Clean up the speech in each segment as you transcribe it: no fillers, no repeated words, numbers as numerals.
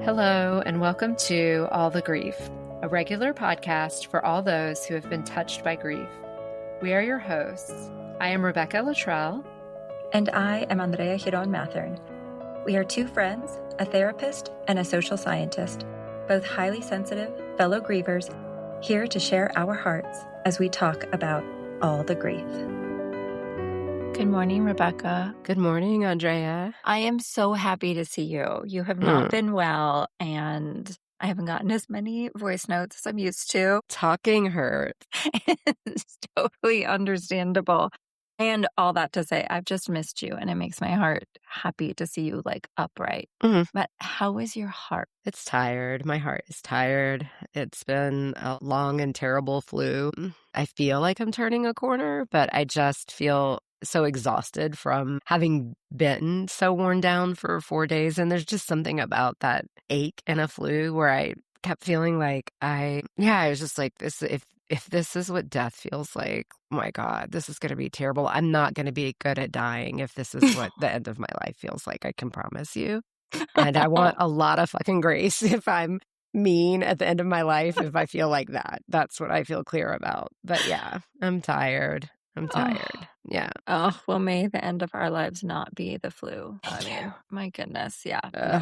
Hello, and welcome to All the Grief, a regular podcast for all those who have been touched by grief. We are your hosts. I am Rebecca Luttrell. And I am Andrea Mathern. We are two friends, a therapist, and a social scientist, both highly sensitive fellow grievers, here to share our hearts as we talk about all the grief. Good morning, Rebecca. Good morning, Andrea. I am so happy to see you. You have not been well, and I haven't gotten as many voice notes as I'm used to. Talking hurts. It's totally understandable. And all that to say, I've just missed you, and it makes my heart happy to see you upright. But how is your heart? It's tired. My heart is tired. It's been a long and terrible flu. I feel like I'm turning a corner, but I just feel so exhausted from having been so worn down for 4 days. And there's just something about that ache and a flu where I kept feeling like I was just like, this, if this is what death feels like, oh my God, this is going to be terrible. I'm not going to be good at dying if this is what the end of my life feels like, I can promise you. And I want a lot of fucking grace if I'm mean at the end of my life, if I feel like that. That's what I feel clear about. But yeah, I'm tired. Yeah. Oh, well, may the end of our lives not be the flu. My goodness. Yeah.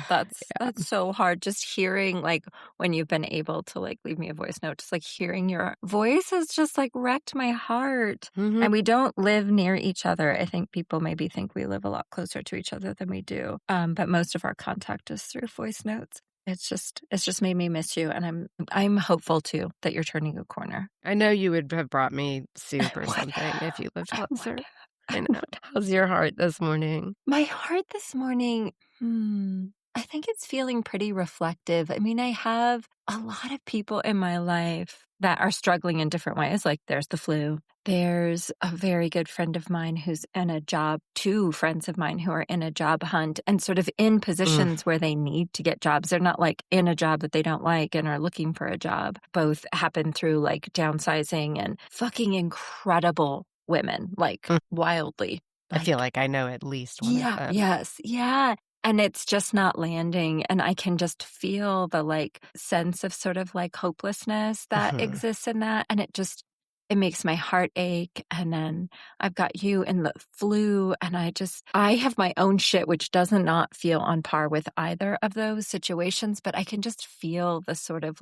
That's so hard. Just hearing when you've been able to leave me a voice note, just hearing your voice has just wrecked my heart. And we don't live near each other. I think people maybe think we live a lot closer to each other than we do. But most of our contact is through voice notes. It's just made me miss you, and I'm hopeful too that you're turning a corner. I know you would have brought me soup or something if you lived closer. I know. How's your heart this morning? My heart this morning, I think it's feeling pretty reflective. I mean, I have a lot of people in my life that are struggling in different ways. There's the flu. There's a very good friend of mine who's in a job, two friends of mine who are in a job hunt and sort of in positions where they need to get jobs. They're not in a job that they don't like and are looking for a job. Both happen through downsizing and fucking incredible women, wildly. I feel like I know at least one of them. Yes. Yeah. And it's just not landing. And I can just feel the sense of sort of hopelessness that exists in that. And it makes my heart ache. And then I've got you in the flu. And I have my own shit, which does not feel on par with either of those situations. But I can just feel the sort of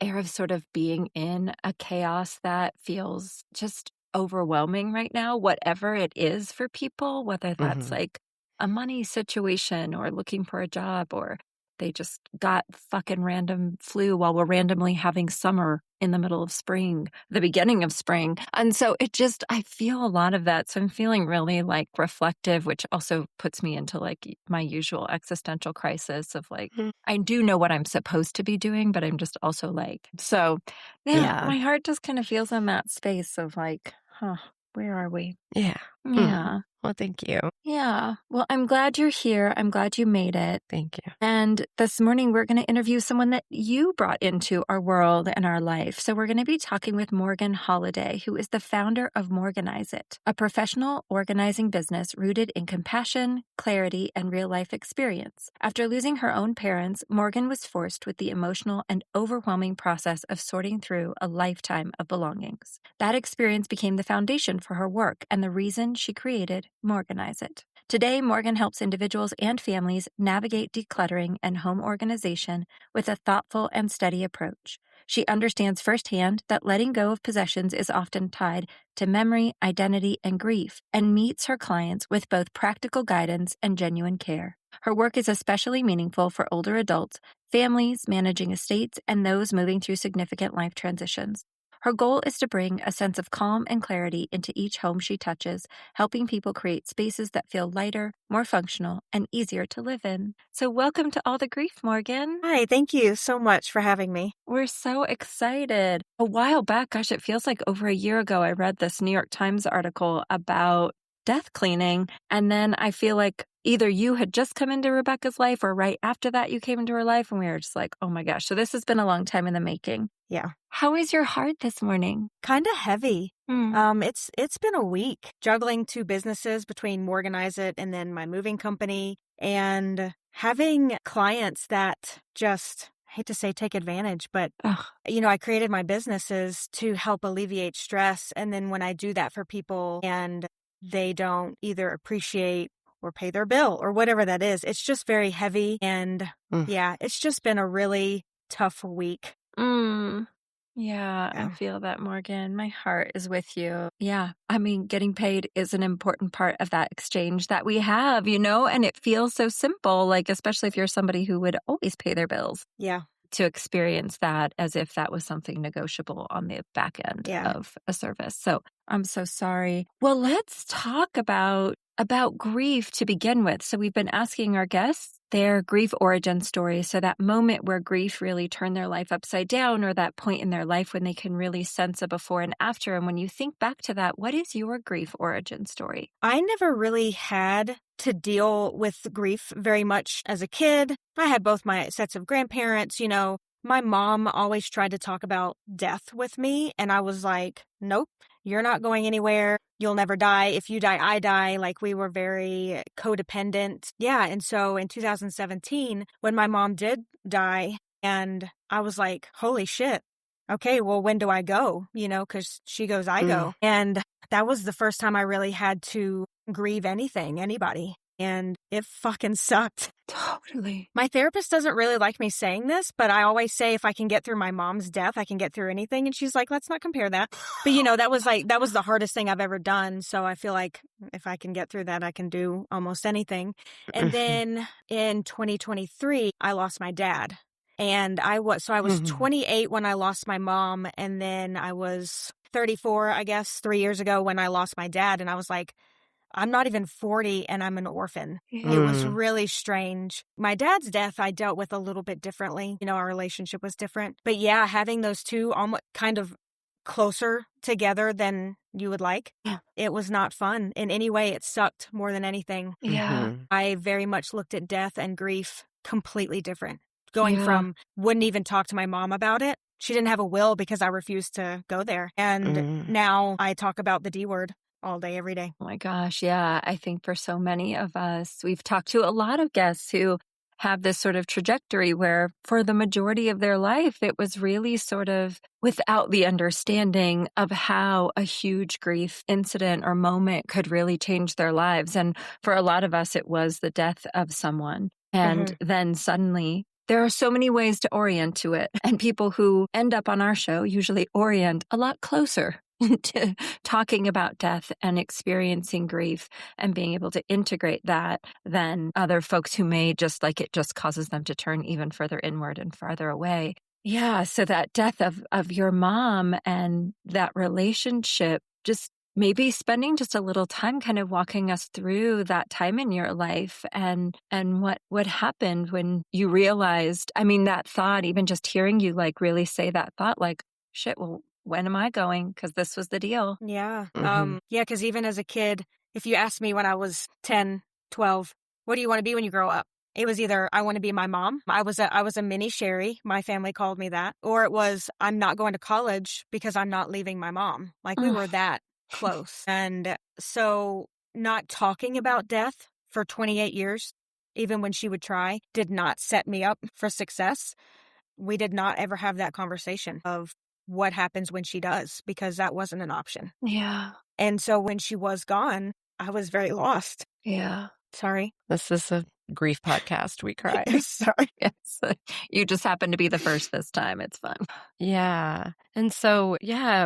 air of sort of being in a chaos that feels just overwhelming right now, whatever it is for people, whether that's a money situation or looking for a job, or they just got fucking random flu while we're randomly having summer in the middle of spring, the beginning of spring. And so I feel a lot of that. So I'm feeling really reflective, which also puts me into my usual existential crisis of I do know what I'm supposed to be doing, but I'm just also my heart just kind of feels in that space of where are we? Yeah. Yeah. Well, thank you. Yeah. Well, I'm glad you're here. I'm glad you made it. Thank you. And this morning, we're going to interview someone that you brought into our world and our life. So we're going to be talking with Morgan Holliday, who is the founder of Morganize It, a professional organizing business rooted in compassion, clarity, and real-life experience. After losing her own parents, Morgan was forced with the emotional and overwhelming process of sorting through a lifetime of belongings. That experience became the foundation for her work and the reason she created Morganize It. Today, Morgan helps individuals and families navigate decluttering and home organization with a thoughtful and steady approach. She understands firsthand that letting go of possessions is often tied to memory, identity, and grief, and meets her clients with both practical guidance and genuine care. Her work is especially meaningful for older adults, families managing estates, and those moving through significant life transitions. Her goal is to bring a sense of calm and clarity into each home she touches, helping people create spaces that feel lighter, more functional, and easier to live in. So welcome to All the Grief, Morgan. Hi, thank you so much for having me. We're so excited. A while back, gosh, it feels like over a year ago, I read this New York Times article about death cleaning. And then I feel like either you had just come into Rebecca's life or right after that you came into her life. And we were just oh my gosh. So this has been a long time in the making. Yeah. How is your heart this morning? Kind of heavy. It's been a week juggling two businesses between Morganize It and then my moving company, and having clients that just, I hate to say take advantage, but, Ugh. I created my businesses to help alleviate stress. And then when I do that for people and they don't either appreciate or pay their bill or whatever that is, it's just very heavy. And yeah, it's just been a really tough week. Yeah, I Yeah. feel that, Morgan. My heart is with you. Yeah. I mean, getting paid is an important part of that exchange that we have, and it feels so simple, like, especially if you're somebody who would always pay their bills. Yeah. To experience that as if that was something negotiable on the back end Yeah. of a service. So I'm so sorry. Well, let's talk about grief to begin with. So we've been asking our guests their grief origin story. So that moment where grief really turned their life upside down, or that point in their life when they can really sense a before and after. And when you think back to that, what is your grief origin story? I never really had to deal with grief very much as a kid. I had both my sets of grandparents, My mom always tried to talk about death with me, and I was like, nope, you're not going anywhere. You'll never die. If you die, I die. Like, we were very codependent. Yeah, and so in 2017, when my mom did die, and I was like, holy shit. Okay, well, when do I go? Because she goes, I go. And that was the first time I really had to grieve anybody. And it fucking sucked. Totally. My therapist doesn't really like me saying this, but I always say if I can get through my mom's death, I can get through anything. And she's like, let's not compare that. But that was the hardest thing I've ever done. So I feel like if I can get through that, I can do almost anything. And then in 2023, I lost my dad. And I was 28 when I lost my mom. And then I was 34, I guess, 3 years ago when I lost my dad. And I was like, I'm not even 40 and I'm an orphan. It was really strange. My dad's death, I dealt with a little bit differently. Our relationship was different. But yeah, having those two almost kind of closer together than you would like, it was not fun in any way. It sucked more than anything. Yeah. I very much looked at death and grief completely different. Going from wouldn't even talk to my mom about it. She didn't have a will because I refused to go there. And now I talk about the D word all day, every day. Oh my gosh. Yeah. I think for so many of us, we've talked to a lot of guests who have this sort of trajectory where for the majority of their life, it was really sort of without the understanding of how a huge grief incident or moment could really change their lives. And for a lot of us, it was the death of someone. And then suddenly there are so many ways to orient to it. And people who end up on our show usually orient a lot closer to talking about death and experiencing grief and being able to integrate that than other folks who may just like it just causes them to turn even further inward and farther away. Yeah. So that death of your mom and that relationship, just maybe spending just a little time kind of walking us through that time in your life and what happened when you realized, I mean, that thought, even just hearing you like really say that thought, like, shit, well, when am I going? Because this was the deal. Yeah. Because even as a kid, if you asked me when I was 10, 12, what do you want to be when you grow up? It was either I want to be my mom. I was a mini Sherry. My family called me that. Or it was I'm not going to college because I'm not leaving my mom. Like we were that close. And so not talking about death for 28 years, even when she would try, did not set me up for success. We did not ever have that conversation of what happens when she does, because that wasn't an option. Yeah. And so when she was gone, I was very lost. Yeah. Sorry. This is a grief podcast. We cry. Sorry. Yes. You just happen to be the first this time. It's fun. Yeah. And so,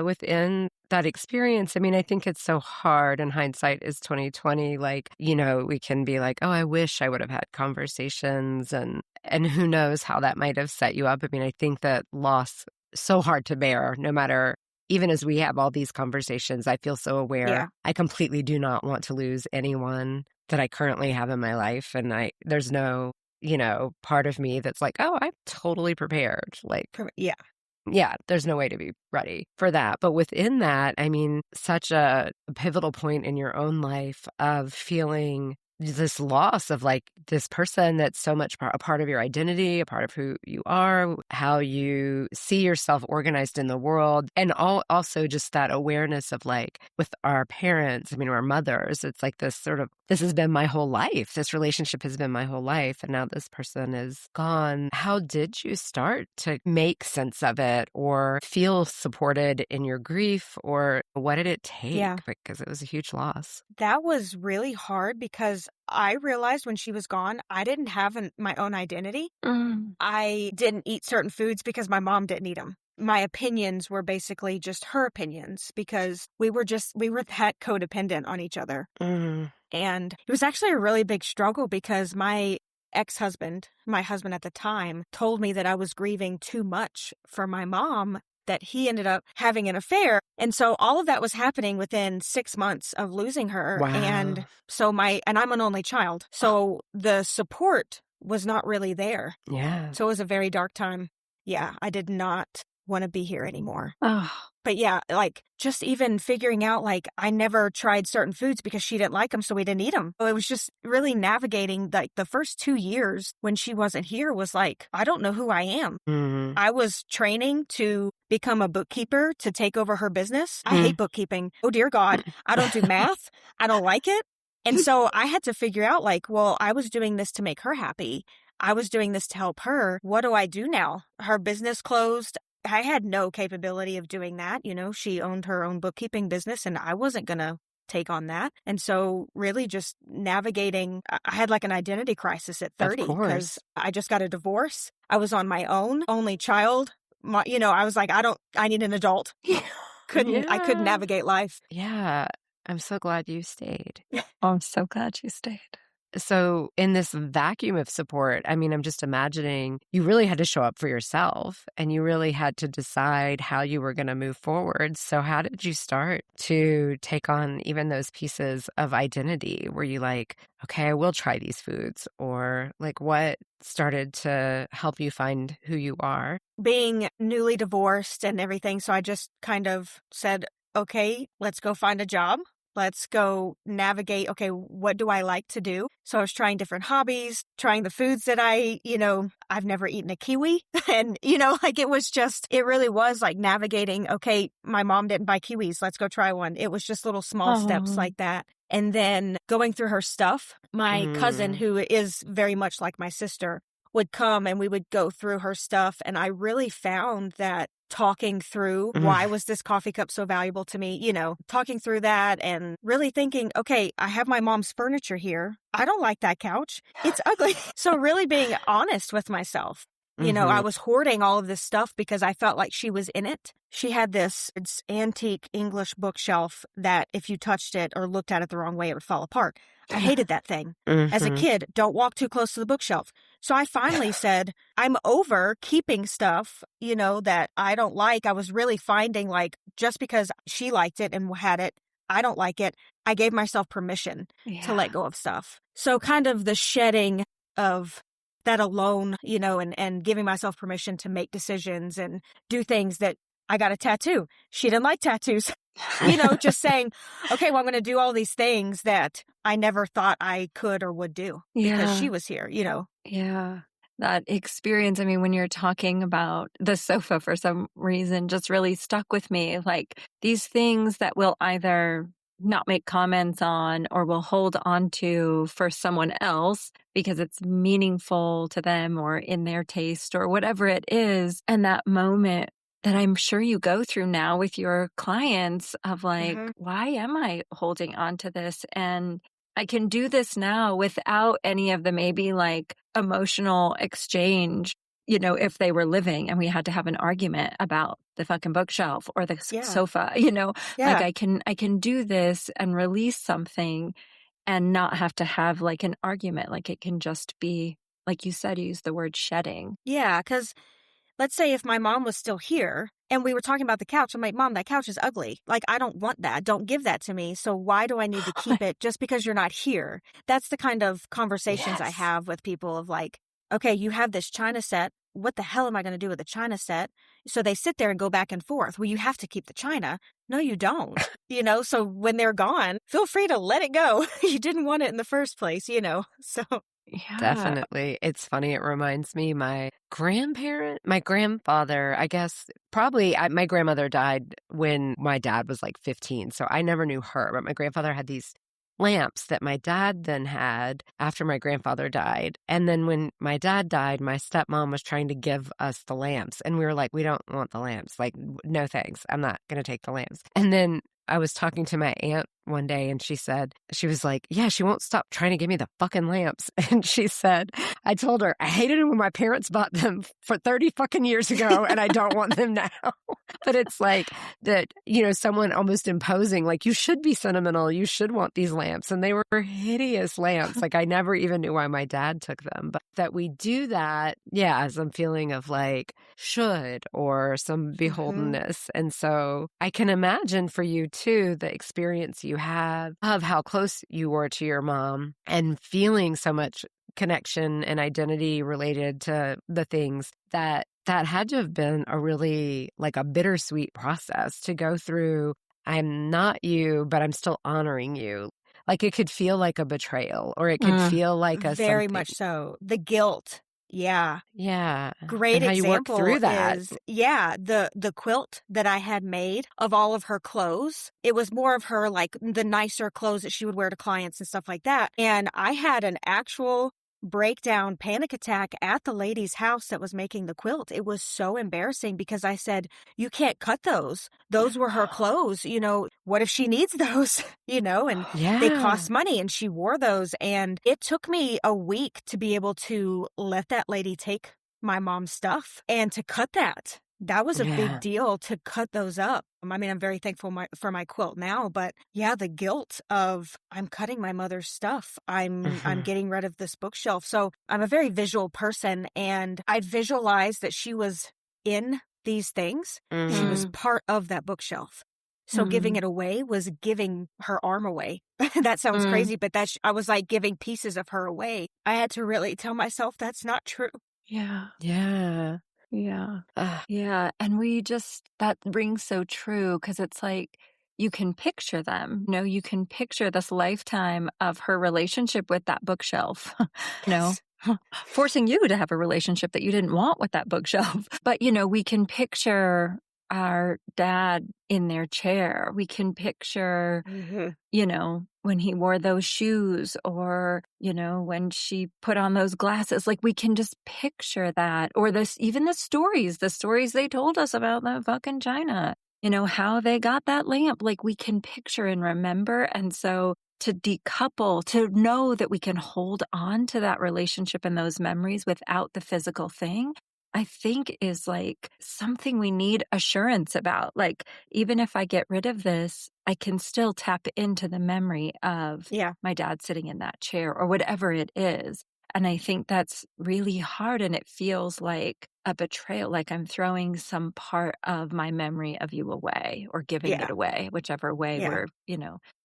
within that experience, I mean, I think it's so hard, and hindsight is 2020. Like, we can be like, oh, I wish I would have had conversations, and who knows how that might have set you up. I mean, I think that loss so hard to bear, no matter, even as we have all these conversations, I feel so aware. Yeah. I completely do not want to lose anyone that I currently have in my life. And there's no, part of me that's like, oh, I'm totally prepared. Like, yeah, there's no way to be ready for that. But within that, I mean, such a pivotal point in your own life of feeling this loss of like this person that's so much a part of your identity, a part of who you are, how you see yourself organized in the world. And also just that awareness of like with our parents, I mean, our mothers, it's like this sort of, this has been my whole life. This relationship has been my whole life. And now this person is gone. How did you start to make sense of it or feel supported in your grief, or what did it take? Yeah. Because it was a huge loss. That was really hard because I realized when she was gone, I didn't have my own identity. I didn't eat certain foods because my mom didn't eat them. My opinions were basically just her opinions because we were that codependent on each other. And it was actually a really big struggle because my ex-husband, my husband at the time, told me that I was grieving too much for my mom, that he ended up having an affair. And so all of that was happening within 6 months of losing her. Wow. And so and I'm an only child. So the support was not really there. Yeah. So it was a very dark time. Yeah, I did not want to be here anymore. Oh, But yeah, like just even figuring out like I never tried certain foods because she didn't like them, so we didn't eat them. So it was just really navigating like the first 2 years when she wasn't here was like, I don't know who I am. I was training to become a bookkeeper to take over her business. I hate bookkeeping. Oh, dear God. I don't do math. I don't like it. And so I had to figure out like, well, I was doing this to make her happy. I was doing this to help her. What do I do now? Her business closed. I had no capability of doing that. You know, she owned her own bookkeeping business and I wasn't going to take on that. And so really just navigating, I had like an identity crisis at 30 because I just got a divorce. I was on my own, only child. I was like, I need an adult. I couldn't navigate life. Yeah. I'm so glad you stayed. oh, I'm so glad you stayed. So in this vacuum of support, I mean, I'm just imagining you really had to show up for yourself and you really had to decide how you were going to move forward. So how did you start to take on even those pieces of identity? Were you like, okay, I will try these foods? Or like what started to help you find who you are? Being newly divorced and everything. So I just kind of said, okay, let's go find a job. Let's go navigate. Okay, what do I like to do? So I was trying different hobbies, trying the foods that I've never eaten a kiwi. And, like it really was like navigating. Okay, my mom didn't buy kiwis. Let's go try one. It was just little small steps like that. And then going through her stuff, my cousin, who is very much like my sister, would come and we would go through her stuff. And I really found that talking through why was this coffee cup so valuable to me, talking through that and really thinking, okay, I have my mom's furniture here. I don't like that couch. It's ugly. So really being honest with myself. I was hoarding all of this stuff because I felt like she was in it. She had this antique English bookshelf that if you touched it or looked at it the wrong way, it would fall apart. I hated that thing. As a kid, don't walk too close to the bookshelf. So I finally said, I'm over keeping stuff, that I don't like. I was really finding like just because she liked it and had it, I don't like it. I gave myself permission to let go of stuff. So kind of the shedding of that alone, and giving myself permission to make decisions and do things that I got a tattoo. She didn't like tattoos, just saying, okay, well, I'm going to do all these things that I never thought I could or would do because she was here, Yeah. That experience, I mean, when you're talking about the sofa for some reason, just really stuck with me. Like these things that we'll either not make comments on or will hold on to for someone else because it's meaningful to them or in their taste or whatever it is. And that moment that I'm sure you go through now with your clients of like, why am I holding on to this? And I can do this now without any of the maybe like emotional exchange, if they were living and we had to have an argument about the fucking bookshelf or the sofa, like I can do this and release something and not have to have like an argument. Like it can just be, like you said, you used the word shedding. Yeah, because let's say if my mom was still here and we were talking about the couch, I'm like, Mom, that couch is ugly. Like, I don't want that. Don't give that to me. So why do I need to keep it just because you're not here? That's the kind of conversations I have with people of like, okay, you have this china set. what the hell am I going to do with the china set? So they sit there and go back and forth. Well, you have to keep the china. No, you don't. So when they're gone, feel free to let it go. You didn't want it in the first place, So Yeah. Definitely. It's funny. It reminds me, my grandfather, I guess, probably my grandmother died when my dad was like 15. So I never knew her, but my grandfather had these lamps that my dad then had after my grandfather died. And then when my dad died, my stepmom was trying to give us the lamps. And we were like, we don't want the lamps. Like, no thanks. I'm not going to take the lamps. And then I was talking to my aunt one day and she was like, yeah, she won't stop trying to give me the fucking lamps. And she said, I told her I hated them when my parents bought them for 30 fucking years ago and I don't want them now. But it's like that, someone almost imposing, like, you should be sentimental. You should want these lamps. And they were hideous lamps. Like, I never even knew why my dad took them. But that we do that, yeah, as I'm feeling of like should or some beholdenness. And so I can imagine for you too, the experience you have of how close you were to your mom and feeling so much connection and identity related to the things that had to have been a really like a bittersweet process to go through. I'm not you, but I'm still honoring you. Like it could feel like a betrayal or it could feel like a very something. much so. The guilt. Yeah. Yeah. Great and how you work example through that. is, the quilt that I had made of all of her clothes. It was more of her, like, the nicer clothes that she would wear to clients and stuff like that. And I had an actual breakdown, panic attack at the lady's house that was making the quilt. It was so embarrassing because I said, you can't cut those. Those were her clothes. What if she needs those? And they cost money and she wore those. And it took me a week to be able to let that lady take my mom's stuff and to cut that. That was a big deal to cut those up. I mean, I'm very thankful for my quilt now, but yeah, the guilt of I'm cutting my mother's stuff. I'm getting rid of this bookshelf. So I'm a very visual person and I visualized that she was in these things. She was part of that bookshelf. So giving it away was giving her arm away. That sounds crazy, but I was like giving pieces of her away. I had to really tell myself that's not true. Yeah. Yeah. Yeah. Yeah. And that rings so true because it's like you can picture them. You can picture this lifetime of her relationship with that bookshelf, forcing you to have a relationship that you didn't want with that bookshelf. But, we can picture our dad in their chair. We can picture, when he wore those shoes or, when she put on those glasses, like we can just picture that. Or even the stories they told us about that fucking china, how they got that lamp, like we can picture and remember. And so to decouple, to know that we can hold on to that relationship and those memories without the physical thing, I think is like something we need assurance about. Like, even if I get rid of this, I can still tap into the memory of my dad sitting in that chair or whatever it is. And I think that's really hard. And it feels like a betrayal, like I'm throwing some part of my memory of you away or giving it away, whichever way we're,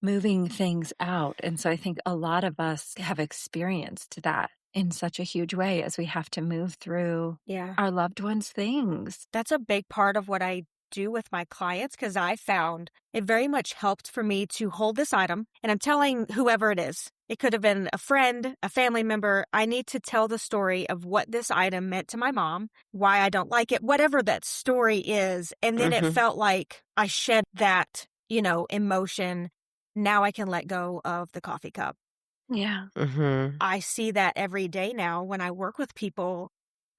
moving things out. And so I think a lot of us have experienced that in such a huge way as we have to move through our loved ones' things. That's a big part of what I do with my clients because I found it very much helped for me to hold this item. And I'm telling whoever it is. It could have been a friend, a family member. I need to tell the story of what this item meant to my mom, why I don't like it, whatever that story is. And then it felt like I shed that, emotion. Now I can let go of the coffee cup. Yeah. I see that every day now when I work with people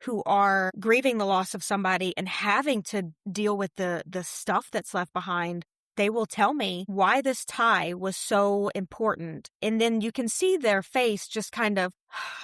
who are grieving the loss of somebody and having to deal with the stuff that's left behind. They will tell me why this tie was so important. And then you can see their face just kind of,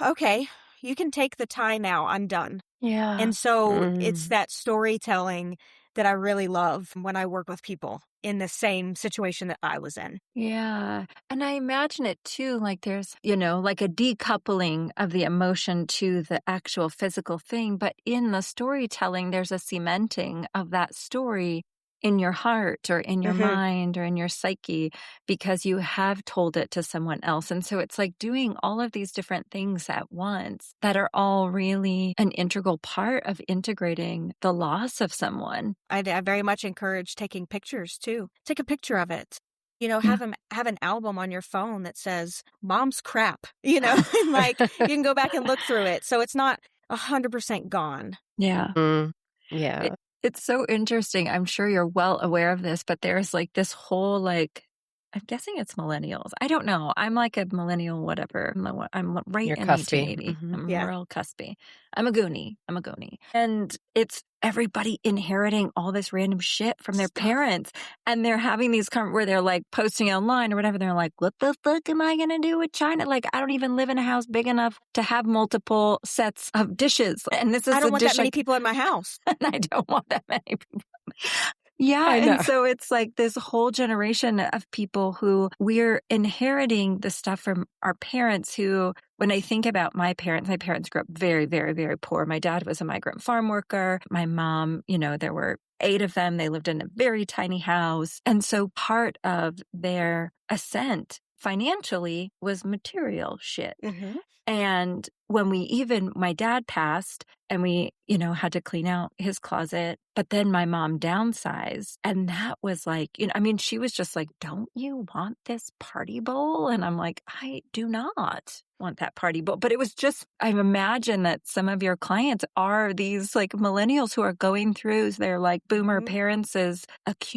okay, you can take the tie now. I'm done. Yeah. And so it's that storytelling that I really love when I work with people in the same situation that I was in. Yeah. And I imagine it too, like there's, like a decoupling of the emotion to the actual physical thing. But in the storytelling, there's a cementing of that story in your heart or in your Mhm. mind or in your psyche because you have told it to someone else. And so it's like doing all of these different things at once that are all really an integral part of integrating the loss of someone. I very much encourage taking pictures too. Take a picture of it. You know, Yeah. have an album on your phone that says "Mom's crap," you know, and like you can go back and look through it, so it's not 100% gone. Yeah. Mm, yeah. It's so interesting. I'm sure you're well aware of this, but there's like this whole like I'm guessing it's millennials. I don't know. I'm like a millennial, whatever. I'm right You're in cuspy. 1880. Mhm. I'm Yeah. real cuspy. I'm a goonie. I'm a goonie. And it's everybody inheriting all this random shit from their Stuff. parents. And they're having these where they're like posting online or whatever. They're like, what the fuck am I going to do with China? Like, I don't even live in a house big enough to have multiple sets of dishes. And this is I the don't want dish that many people in my house. and I don't want that many people. Yeah. I know. And so it's like this whole generation of people who we're inheriting the stuff from our parents who, when I think about my parents grew up very, very, very poor. My dad was a migrant farm worker. My mom, there were 8 of them. They lived in a very tiny house. And so part of their ascent financially was material shit. Mhm. And when my dad passed and we, had to clean out his closet, but then my mom downsized. And that was like, she was just like, don't you want this party bowl? And I'm like, I do not want that party bowl. But it was just, I imagine that some of your clients are these like millennials who are going through their like boomer Mhm. parents'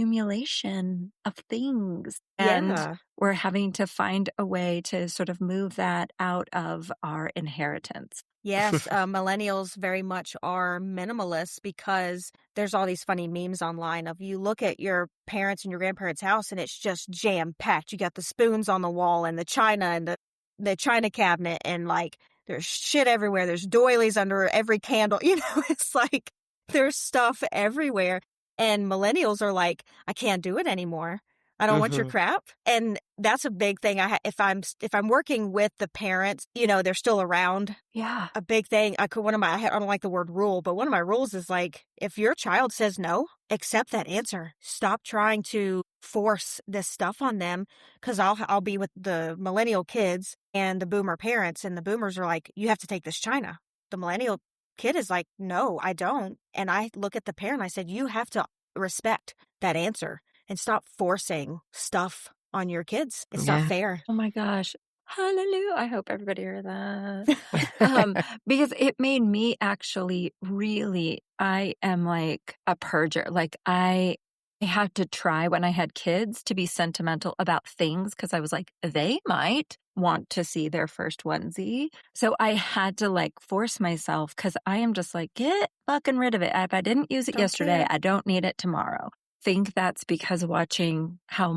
accumulation of things. And Yeah. we're having to find a way to sort of move that out of our inheritance. Yes, millennials very much are minimalists because there's all these funny memes online of you look at your parents and your grandparents' house and it's just jam-packed. You got the spoons on the wall and the china and the china cabinet and like there's shit everywhere. There's doilies under every candle. It's like there's stuff everywhere. And millennials are like, I can't do it anymore. I don't want your Mhm. crap. And that's a big thing. If I'm working with the parents, they're still around. Yeah. A big thing. I don't like the word rule, but one of my rules is like, if your child says no, accept that answer. Stop trying to force this stuff on them. Cause I'll be with the millennial kids and the boomer parents, and the boomers are like, you have to take this china. The millennial kid is like, no, I don't. And I look at the parent, I said, you have to respect that answer and stop forcing stuff on your kids. It's not Yeah. fair. Oh my gosh. Hallelujah. I hope everybody heard that. Because it made me actually really, I am like a purger. Like I had to try when I had kids to be sentimental about things because I was like, they might want to see their first onesie. So I had to like force myself because I am just like, get fucking rid of it. If I didn't use it Don't yesterday, care. I don't need it tomorrow. Think that's because watching how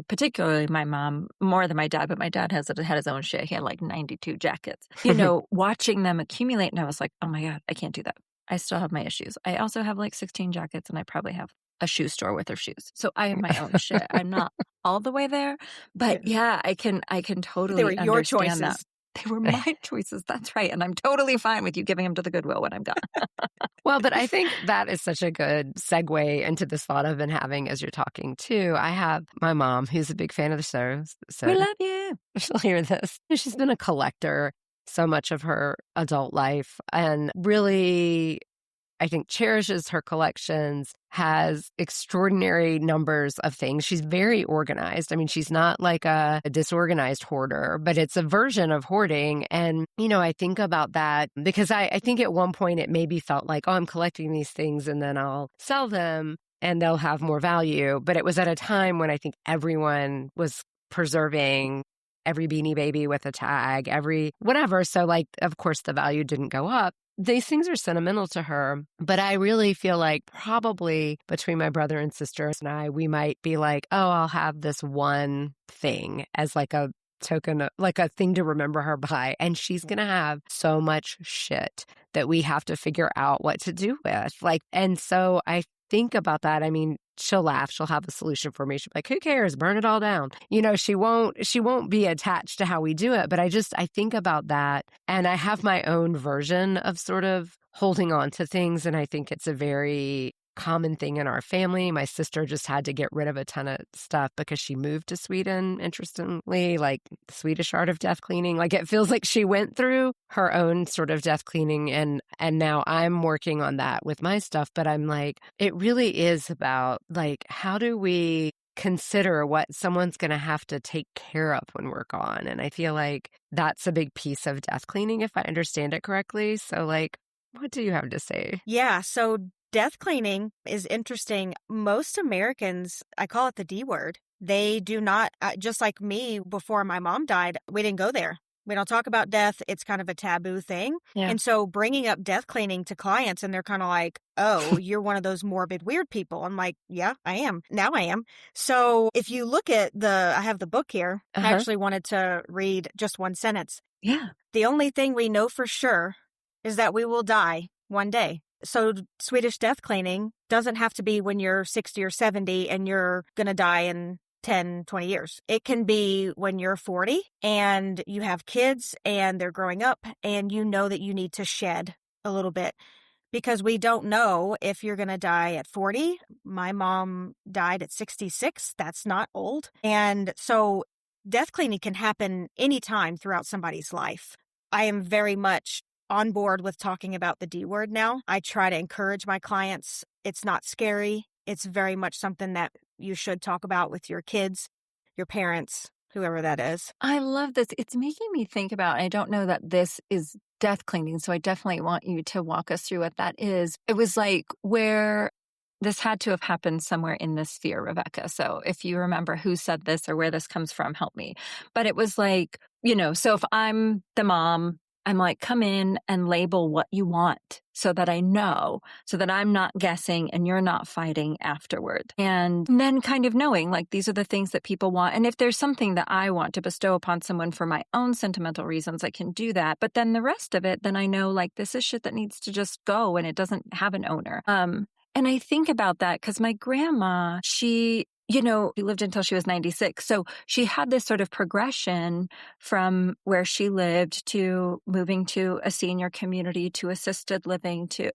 particularly my mom, more than my dad, but my dad had his own shit. He had like 92 jackets, watching them accumulate. And I was like, oh my God, I can't do that. I still have my issues. I also have like 16 jackets and I probably have a shoe store with her shoes. So I have my own shit. I'm not all the way there, but yeah, I can totally They were your understand that. choices. They were my choices. That's right. And I'm totally fine with you giving them to the Goodwill when I'm gone. Well, but I think that is such a good segue into this thought I've been having as you're talking too. I have my mom, who's a big fan of the show, so We love you. she'll hear this. She's been a collector so much of her adult life and really, I think, cherishes her collections, has extraordinary numbers of things. She's very organized. I mean, she's not like a disorganized hoarder, but it's a version of hoarding. And, I think about that because I think at one point it maybe felt like, oh, I'm collecting these things and then I'll sell them and they'll have more value. But it was at a time when I think everyone was preserving every Beanie Baby with a tag, every whatever. So like, of course, the value didn't go up. These things are sentimental to her, but I really feel like probably between my brother and sisters and I, we might be like, oh, I'll have this one thing as like a token, like a thing to remember her by. And she's going to have so much shit that we have to figure out what to do with. And so I think about that. I mean, she'll laugh. She'll have a solution for me. She'll be like, who cares? Burn it all down. She won't be attached to how we do it. But I think about that and I have my own version of sort of holding on to things. And I think it's a very common thing in our family. My sister just had to get rid of a ton of stuff because she moved to Sweden, interestingly, like the Swedish art of death cleaning. Like it feels like she went through her own sort of death cleaning and now I'm working on that with my stuff. But I'm like, it really is about like, how do we consider what someone's going to have to take care of when we're gone? And I feel like that's a big piece of death cleaning, if I understand it correctly. So like, what do you have to say? Yeah, so death cleaning is interesting. Most Americans, I call it the D word. They do not, just like me before my mom died, we didn't go there. We don't talk about death. It's kind of a taboo thing. Yeah. And so bringing up death cleaning to clients, and they're kind of like, oh, you're one of those morbid, weird people. I'm like, yeah, I am. Now I am. So if you look at I have the book here. I actually wanted to read just one sentence. Yeah. The only thing we know for sure is that we will die one day. So Swedish death cleaning doesn't have to be when you're 60 or 70 and you're going to die in 10, 20 years. It can be when you're 40 and you have kids and they're growing up and you know that you need to shed a little bit because we don't know if you're going to die at 40. My mom died at 66. That's not old. And so death cleaning can happen anytime throughout somebody's life. I am very much on board with talking about the D word now. I try to encourage my clients. It's not scary. It's very much something that you should talk about with your kids, your parents, whoever that is. I love this. It's making me think about, I don't know that this is death cleaning, so I definitely want you to walk us through what that is. It was like where this had to have happened somewhere in this sphere, Rebecca. So if you remember who said this or where this comes from, help me. But it was like, so if I'm the mom, I'm like, come in and label what you want so that I know, so that I'm not guessing and you're not fighting afterward. And then kind of knowing like these are the things that people want. And if there's something that I want to bestow upon someone for my own sentimental reasons, I can do that. But then the rest of it, then I know like this is shit that needs to just go and it doesn't have an owner. And I think about that because my grandma, she lived until she was 96. So she had this sort of progression from where she lived to moving to a senior community to assisted living to,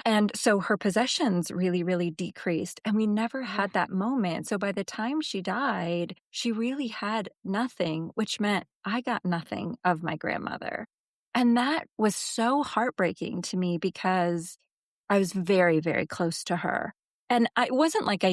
and so her possessions really, really decreased. And we never had that moment. So by the time she died, she really had nothing, which meant I got nothing of my grandmother. And that was so heartbreaking to me because I was very, very close to her. And it wasn't like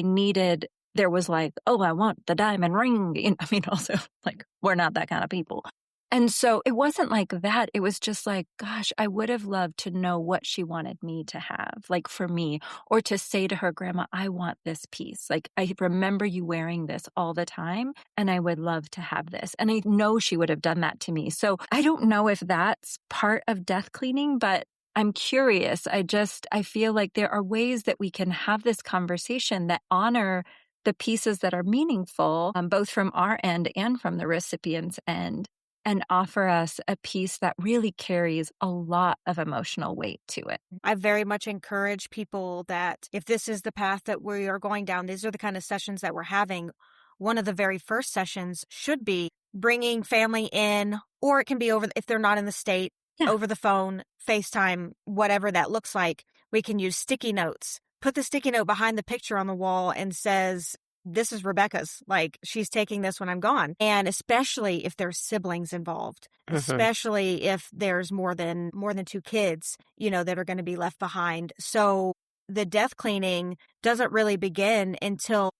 there was like, oh, I want the diamond ring. Also like, we're not that kind of people. And so it wasn't like that. It was just like, gosh, I would have loved to know what she wanted me to have, like for me, or to say to her, Grandma, I want this piece. Like, I remember you wearing this all the time and I would love to have this. And I know she would have done that to me. So I don't know if that's part of death cleaning, but I'm curious. I feel like there are ways that we can have this conversation that honor the pieces that are meaningful, both from our end and from the recipient's end, and offer us a piece that really carries a lot of emotional weight to it. I very much encourage people that if this is the path that we are going down, these are the kind of sessions that we're having. One of the very first sessions should be bringing family in, or it can be if they're not in the state, over the phone, FaceTime, whatever that looks like. We can use sticky notes. Put the sticky note behind the picture on the wall and says, this is Rebecca's. Like, she's taking this when I'm gone. And especially if there's siblings involved, especially if there's more than 2 kids, that are going to be left behind. So the death cleaning doesn't really begin until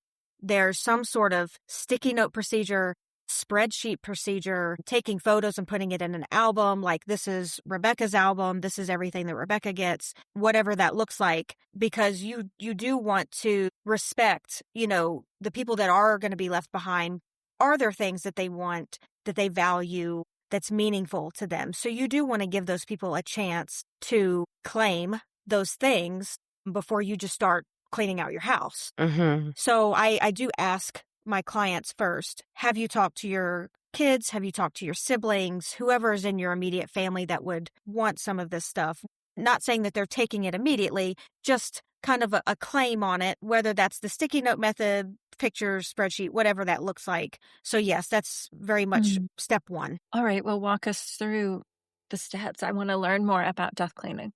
there's some sort of sticky note procedure, spreadsheet procedure, taking photos and putting it in an album, like this is Rebecca's album, this is everything that Rebecca gets, whatever that looks like, because you do want to respect, the people that are going to be left behind. Are there things that they want, that they value, that's meaningful to them? So you do want to give those people a chance to claim those things before you just start cleaning out your house. So I do ask my clients first, have you talked to your kids? Have you talked to your siblings? Whoever is in your immediate family that would want some of this stuff. Not saying that they're taking it immediately, just kind of a claim on it, whether that's the sticky note method, pictures, spreadsheet, whatever that looks like. So yes, that's very much step one. All right, well, walk us through the steps. I want to learn more about death cleaning.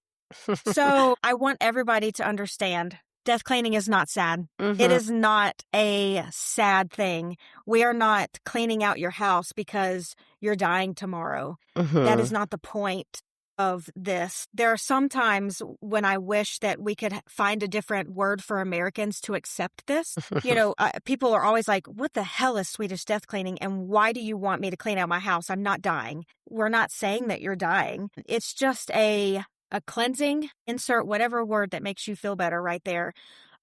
So I want everybody to understand Death cleaning is not sad. Mm-hmm. It is not a sad thing. We are not cleaning out your house because you're dying tomorrow. Mm-hmm. That is not the point of this. There are some times when I wish that we could find a different word for Americans to accept this. People are always like, what the hell is Swedish death cleaning? And why do you want me to clean out my house? I'm not dying. We're not saying that you're dying. It's just a cleansing, insert whatever word that makes you feel better right there,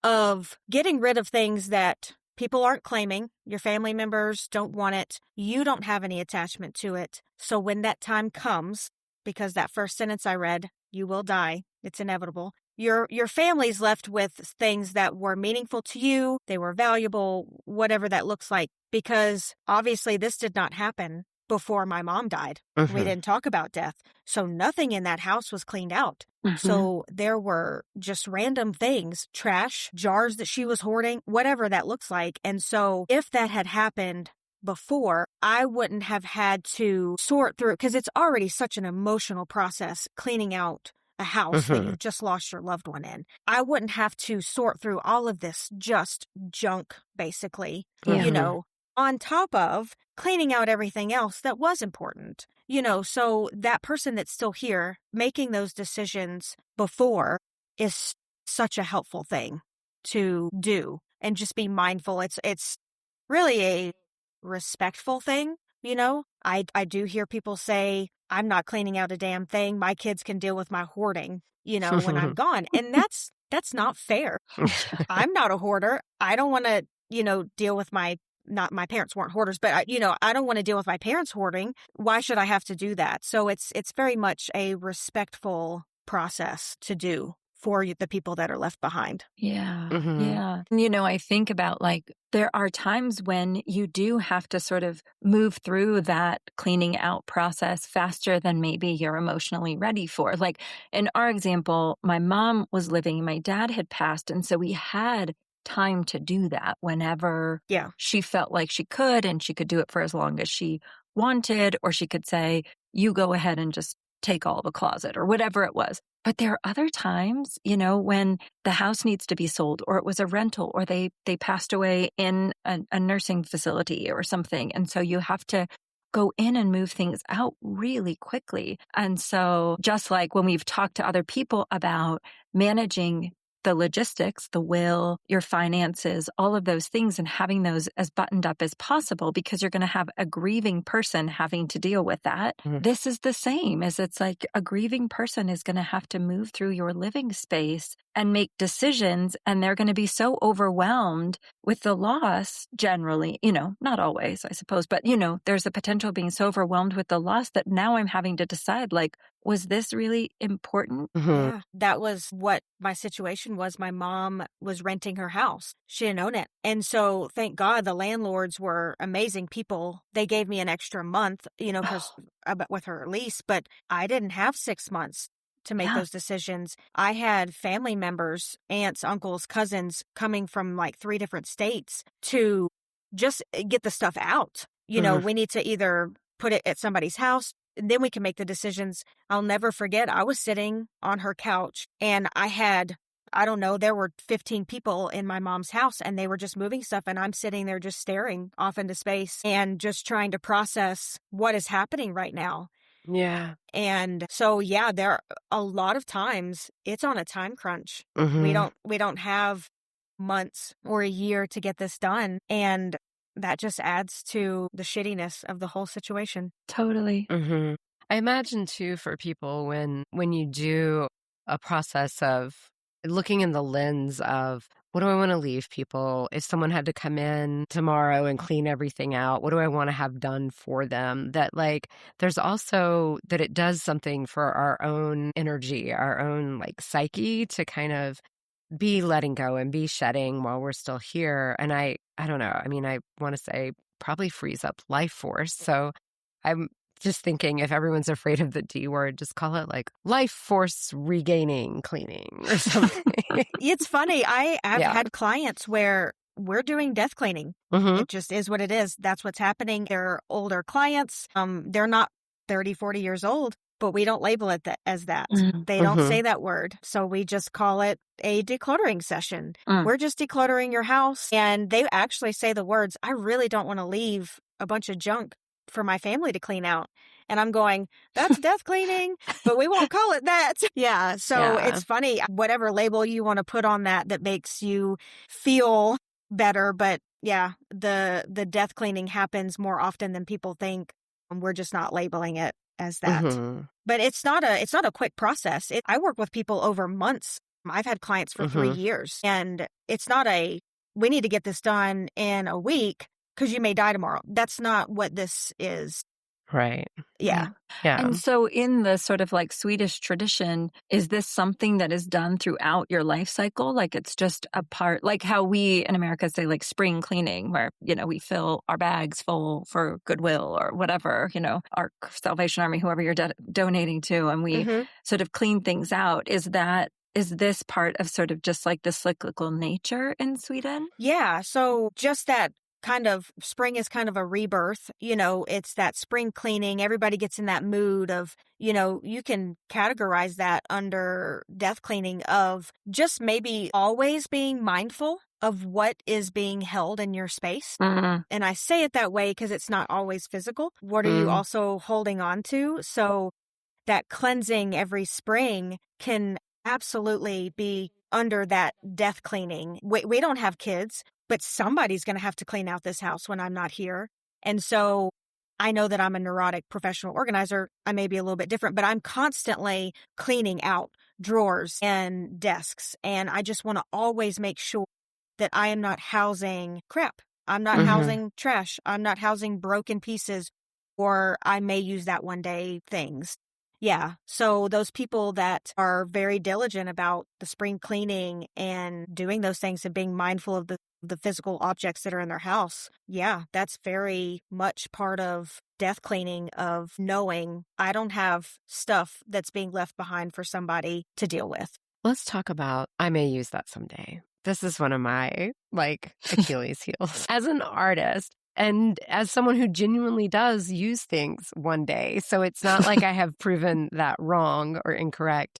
of getting rid of things that people aren't claiming. Your family members don't want it. You don't have any attachment to it. So when that time comes, because that first sentence I read, you will die. It's inevitable. Your family's left with things that were meaningful to you. They were valuable, whatever that looks like, because obviously this did not happen before my mom died. Mm-hmm. We didn't talk about death. So nothing in that house was cleaned out. Mm-hmm. So there were just random things, trash, jars that she was hoarding, whatever that looks like. And so if that had happened before, I wouldn't have had to sort through, because it's already such an emotional process cleaning out a house that you've just lost your loved one in. I wouldn't have to sort through all of this just junk, basically, on top of cleaning out everything else that was important. So that person that's still here making those decisions before is such a helpful thing to do, and just be mindful. It's really a respectful thing. I do hear people say, I'm not cleaning out a damn thing. My kids can deal with my hoarding, when I'm gone. And that's not fair. I'm not a hoarder. I don't want to, deal with not my parents weren't hoarders, but I don't want to deal with my parents hoarding. Why should I have to do that? So it's very much a respectful process to do for the people that are left behind. Yeah. Mm-hmm. Yeah. And, I think about there are times when you do have to sort of move through that cleaning out process faster than maybe you're emotionally ready for. Like in our example, my mom was living, my dad had passed. And so we had time to do that whenever she felt like she could, and she could do it for as long as she wanted, or she could say, you go ahead and just take all the closet or whatever it was. But there are other times, when the house needs to be sold, or it was a rental, or they passed away in a nursing facility or something. And so you have to go in and move things out really quickly. And so just like when we've talked to other people about managing the logistics, the will, your finances, all of those things, and having those as buttoned up as possible, because you're going to have a grieving person having to deal with that. Mm-hmm. This is the same, as it's like a grieving person is going to have to move through your living space and make decisions, and they're going to be so overwhelmed with the loss generally, not always, I suppose, but there's the potential of being so overwhelmed with the loss that now I'm having to decide, was this really important? Mm-hmm. Yeah, that was what my situation was. My mom was renting her house. She didn't own it. And so thank God the landlords were amazing people. They gave me an extra month, because with her lease, but I didn't have 6 months to make those decisions. I had family members, aunts, uncles, cousins coming from 3 different states to just get the stuff out. We need to either put it at somebody's house, and then we can make the decisions. I'll never forget, I was sitting on her couch, and there were 15 people in my mom's house, and they were just moving stuff, and I'm sitting there just staring off into space and just trying to process what is happening right now. Yeah. And so, there are a lot of times it's on a time crunch. Mm-hmm. We don't have months or a year to get this done. And that just adds to the shittiness of the whole situation. Totally. Mm-hmm. I imagine too, for people, when you do a process of looking in the lens of, what do I want to leave people? If someone had to come in tomorrow and clean everything out, what do I want to have done for them? That there's also that it does something for our own energy, our own psyche, to kind of be letting go and be shedding while we're still here. And I don't know. I mean, I want to say probably frees up life force. So I'm just thinking, if everyone's afraid of the D word, just call it life force regaining cleaning or something. It's funny. I've had clients where we're doing death cleaning. Mm-hmm. It just is what it is. That's what's happening. They're older clients. They're not 30, 40 years old. but we don't label it as that. Mm. They don't Mhm. say that word. So we just call it a decluttering session. Mm. We're just decluttering your house. And they actually say the words, I really don't want to leave a bunch of junk for my family to clean out. And I'm going, that's death cleaning, but we won't call it that. Yeah. So Yeah. it's funny, whatever label you want to put on that makes you feel better. But yeah, the death cleaning happens more often than people think. We're just not labeling it as that. Mhm. But it's not a quick process. I work with people over months. I've had clients for 3 Mhm. years, and it's not we need to get this done in a week because you may die tomorrow. That's not what this is. Right. Yeah. Yeah. And so in the sort of like Swedish tradition, is this something that is done throughout your life cycle? Like it's just a part, like how we in America say like spring cleaning, where, we fill our bags full for Goodwill or whatever, our Salvation Army, whoever you're donating to, and we Mhm. sort of clean things out. Is this part of sort of just like the cyclical nature in Sweden? Yeah. So just that kind of spring is kind of a rebirth. It's that spring cleaning. Everybody gets in that mood of, you can categorize that under death cleaning of just maybe always being mindful of what is being held in your space. Mm. And I say it that way because it's not always physical. What are you Mm. also holding on to? So that cleansing every spring can absolutely be under that death cleaning. We don't have kids, but somebody's going to have to clean out this house when I'm not here. And so I know that I'm a neurotic professional organizer. I may be a little bit different, but I'm constantly cleaning out drawers and desks. And I just want to always make sure that I am not housing crap. I'm not Mhm. housing trash. I'm not housing broken pieces, or I may use that one day things. Yeah. So those people that are very diligent about the spring cleaning and doing those things and being mindful of the physical objects that are in their house. Yeah, that's very much part of death cleaning, of knowing I don't have stuff that's being left behind for somebody to deal with. Let's talk about I may use that someday. This is one of my Achilles heels as an artist and as someone who genuinely does use things one day. So it's not like I have proven that wrong or incorrect.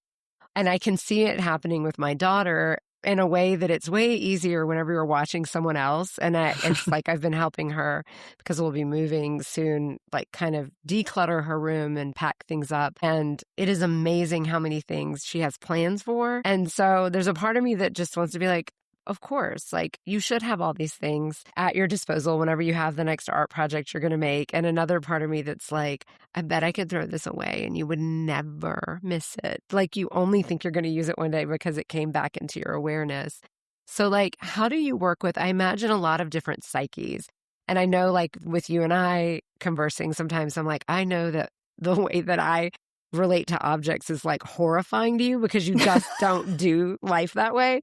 And I can see it happening with my daughter in a way that it's way easier whenever you're watching someone else. And it's like I've been helping her because we'll be moving soon, like kind of declutter her room and pack things up. And it is amazing how many things she has plans for. And so there's a part of me that just wants to be like, of course, like you should have all these things at your disposal whenever you have the next art project you're going to make. And another part of me that's like, I bet I could throw this away and you would never miss it. Like you only think you're going to use it one day because it came back into your awareness. So like, how do you work with, I imagine a lot of different psyches. And I know like with you and I conversing, sometimes I'm like, I know that the way that I relate to objects is like horrifying to you because you just don't do life that way.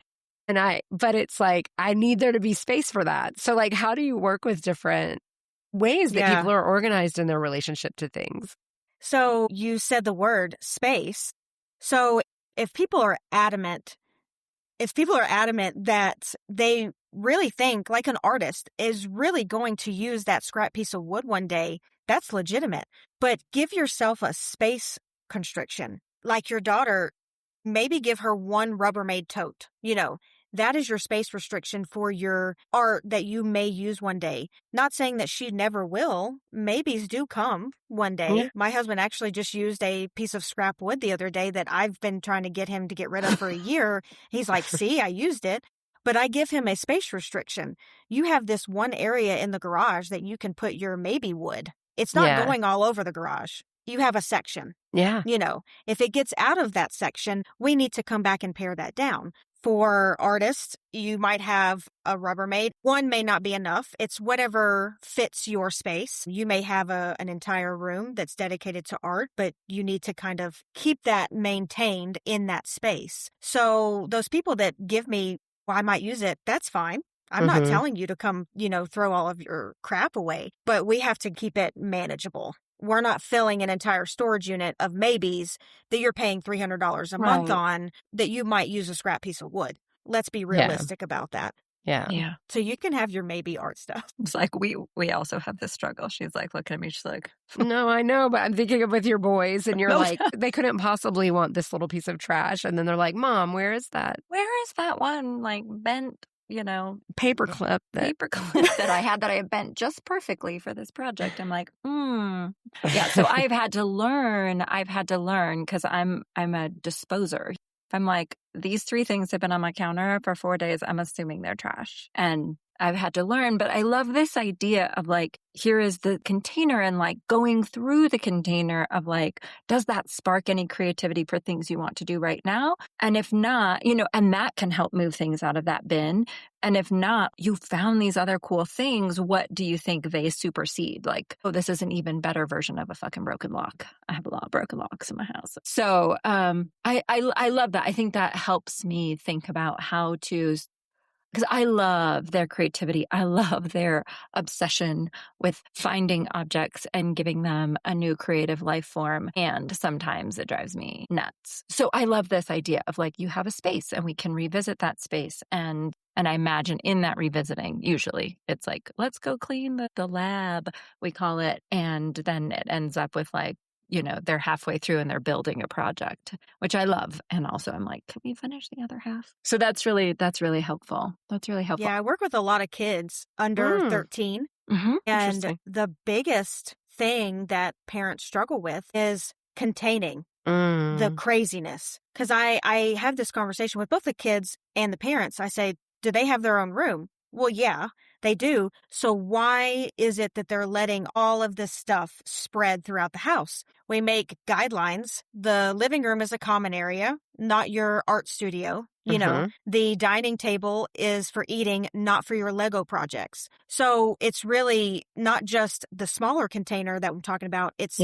But it's like, I need there to be space for that. So like, how do you work with different ways that Yeah. people are organized in their relationship to things? So you said the word space. So if people are adamant that they really think like an artist is really going to use that scrap piece of wood one day, that's legitimate. But give yourself a space constriction. Like your daughter, maybe give her one Rubbermaid tote. That is your space restriction for your art that you may use one day. Not saying that she never will. Maybes do come one day. Yeah. My husband actually just used a piece of scrap wood the other day that I've been trying to get him to get rid of for a year. He's like, see, I used it. But I give him a space restriction. You have this one area in the garage that you can put your maybe wood. It's not Yeah. going all over the garage. You have a section. Yeah. If it gets out of that section, we need to come back and pare that down. For artists, you might have a Rubbermaid. One may not be enough. It's whatever fits your space. You may have an entire room that's dedicated to art, but you need to kind of keep that maintained in that space. So those people that give me, well, I might use it, that's fine. I'm not Mhm. telling you to come, throw all of your crap away, but we have to keep it manageable. We're not filling an entire storage unit of maybes that you're paying $300 a month Right. on that you might use a scrap piece of wood. Let's be realistic about that. Yeah. Yeah. So you can have your maybe art stuff. It's like we also have this struggle. She's like looking at me, she's like, No, I know, but I'm thinking of with your boys, and you're No. like, they couldn't possibly want this little piece of trash. And then they're like, Mom, where is that where is that one like bent, paperclip that paperclip that I had bent just perfectly for this project? I'm like, Yeah, so I've had to learn because I'm a disposer. I'm like, these 3 things have been on my counter for 4 days. I'm assuming they're trash. And I've had to learn, but I love this idea of like, here is the container and like going through the container of like, does that spark any creativity for things you want to do right now? And if not, and that can help move things out of that bin. And if not, you found these other cool things. What do you think they supersede? Like, oh, this is an even better version of a fucking broken lock. I have a lot of broken locks in my house. So I love that. I think that helps me think about how to, because I love their creativity. I love their obsession with finding objects and giving them a new creative life form. And sometimes it drives me nuts. So I love this idea of like, you have a space and we can revisit that space. And I imagine in that revisiting, usually it's like, let's go clean the lab, we call it. And then it ends up with like, they're halfway through and they're building a project, which I love. And also I'm like, can we finish the other half? So that's really helpful. That's really helpful. Yeah, I work with a lot of kids under 13. Mm-hmm. And the biggest thing that parents struggle with is containing the craziness. Because I have this conversation with both the kids and the parents. I say, do they have their own room? Well, yeah, they do. So why is it that they're letting all of this stuff spread throughout the house? We make guidelines. The living room is a common area, not your art studio. The dining table is for eating, not for your Lego projects. So it's really not just the smaller container that I'm talking about. It's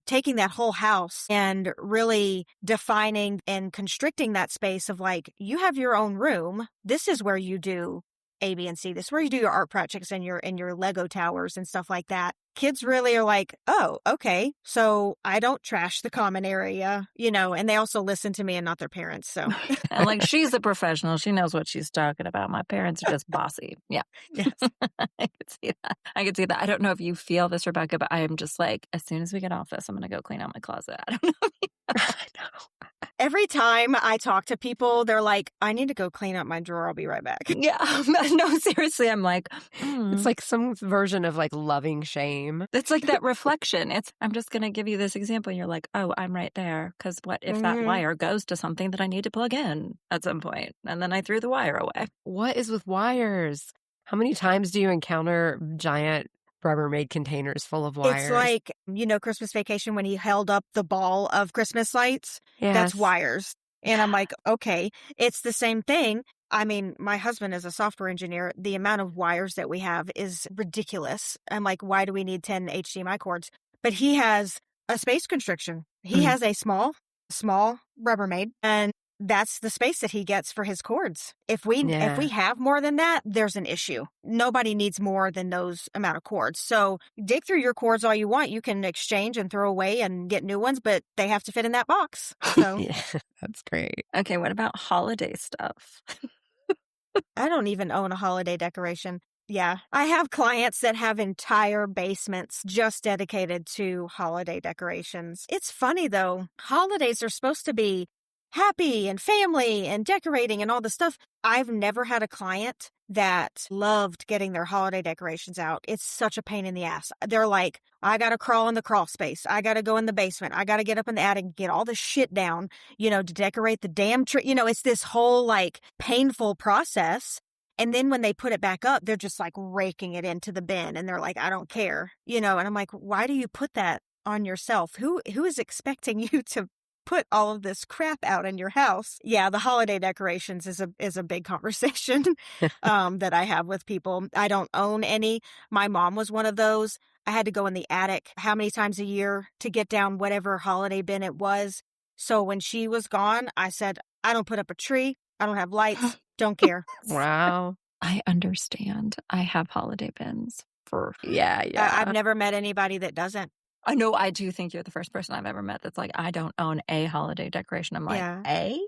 taking that whole house and really defining and constricting that space of like, you have your own room. This is where you do A, B, and C. This is where you do your art projects and your Lego towers and stuff like that. Kids really are like, oh, okay, so I don't trash the common area, and they also listen to me and not their parents. So, and like, she's a professional. She knows what she's talking about. My parents are just bossy. Yeah. Yes. I could see that. I don't know if you feel this, Rebecca, but I am just like, as soon as we get off this, I'm going to go clean out my closet. I don't know. I know. Every time I talk to people, they're like, I need to go clean up my drawer. I'll be right back. Yeah. No, seriously. I'm like, It's like some version of like loving shame. It's like that reflection. I'm just going to give you this example. And you're like, oh, I'm right there. Because what if that wire goes to something that I need to plug in at some point? And then I threw the wire away. What is with wires? How many times do you encounter giant Rubbermaid containers full of wires? It's like, Christmas Vacation when he held up the ball of Christmas lights. Yes. That's wires. And I'm like, okay, it's the same thing. I mean, my husband is a software engineer. The amount of wires that we have is ridiculous. I'm like, why do we need 10 HDMI cords? But he has a space constriction. He has a small Rubbermaid, and that's the space that he gets for his cords. If we have more than that, there's an issue. Nobody needs more than those amount of cords. So dig through your cords all you want. You can exchange and throw away and get new ones, but they have to fit in that box. So Yeah, that's great. Okay, what about holiday stuff? I don't even own a holiday decoration. Yeah, I have clients that have entire basements just dedicated to holiday decorations. It's funny though. Holidays are supposed to be happy and family and decorating and all the stuff. I've never had a client that loved getting their holiday decorations out. It's such a pain in the ass. They're like, I got to crawl in the crawl space. I got to go in the basement. I got to get up in the attic and get all this shit down, to decorate the damn tree. It's this whole like painful process. And then when they put it back up, they're just like raking it into the bin and they're like, I don't care, and I'm like, why do you put that on yourself? Who is expecting you to put all of this crap out in your house? Yeah, the holiday decorations is a big conversation that I have with people. I don't own any. My mom was one of those. I had to go in the attic how many times a year to get down whatever holiday bin it was. So when she was gone, I said, I don't put up a tree. I don't have lights. Don't care. Wow. I understand. I have holiday bins for... Yeah. I've never met anybody that doesn't. I know I do think you're the first person I've ever met that's like, I don't own a holiday decoration. I'm like, Yeah. a?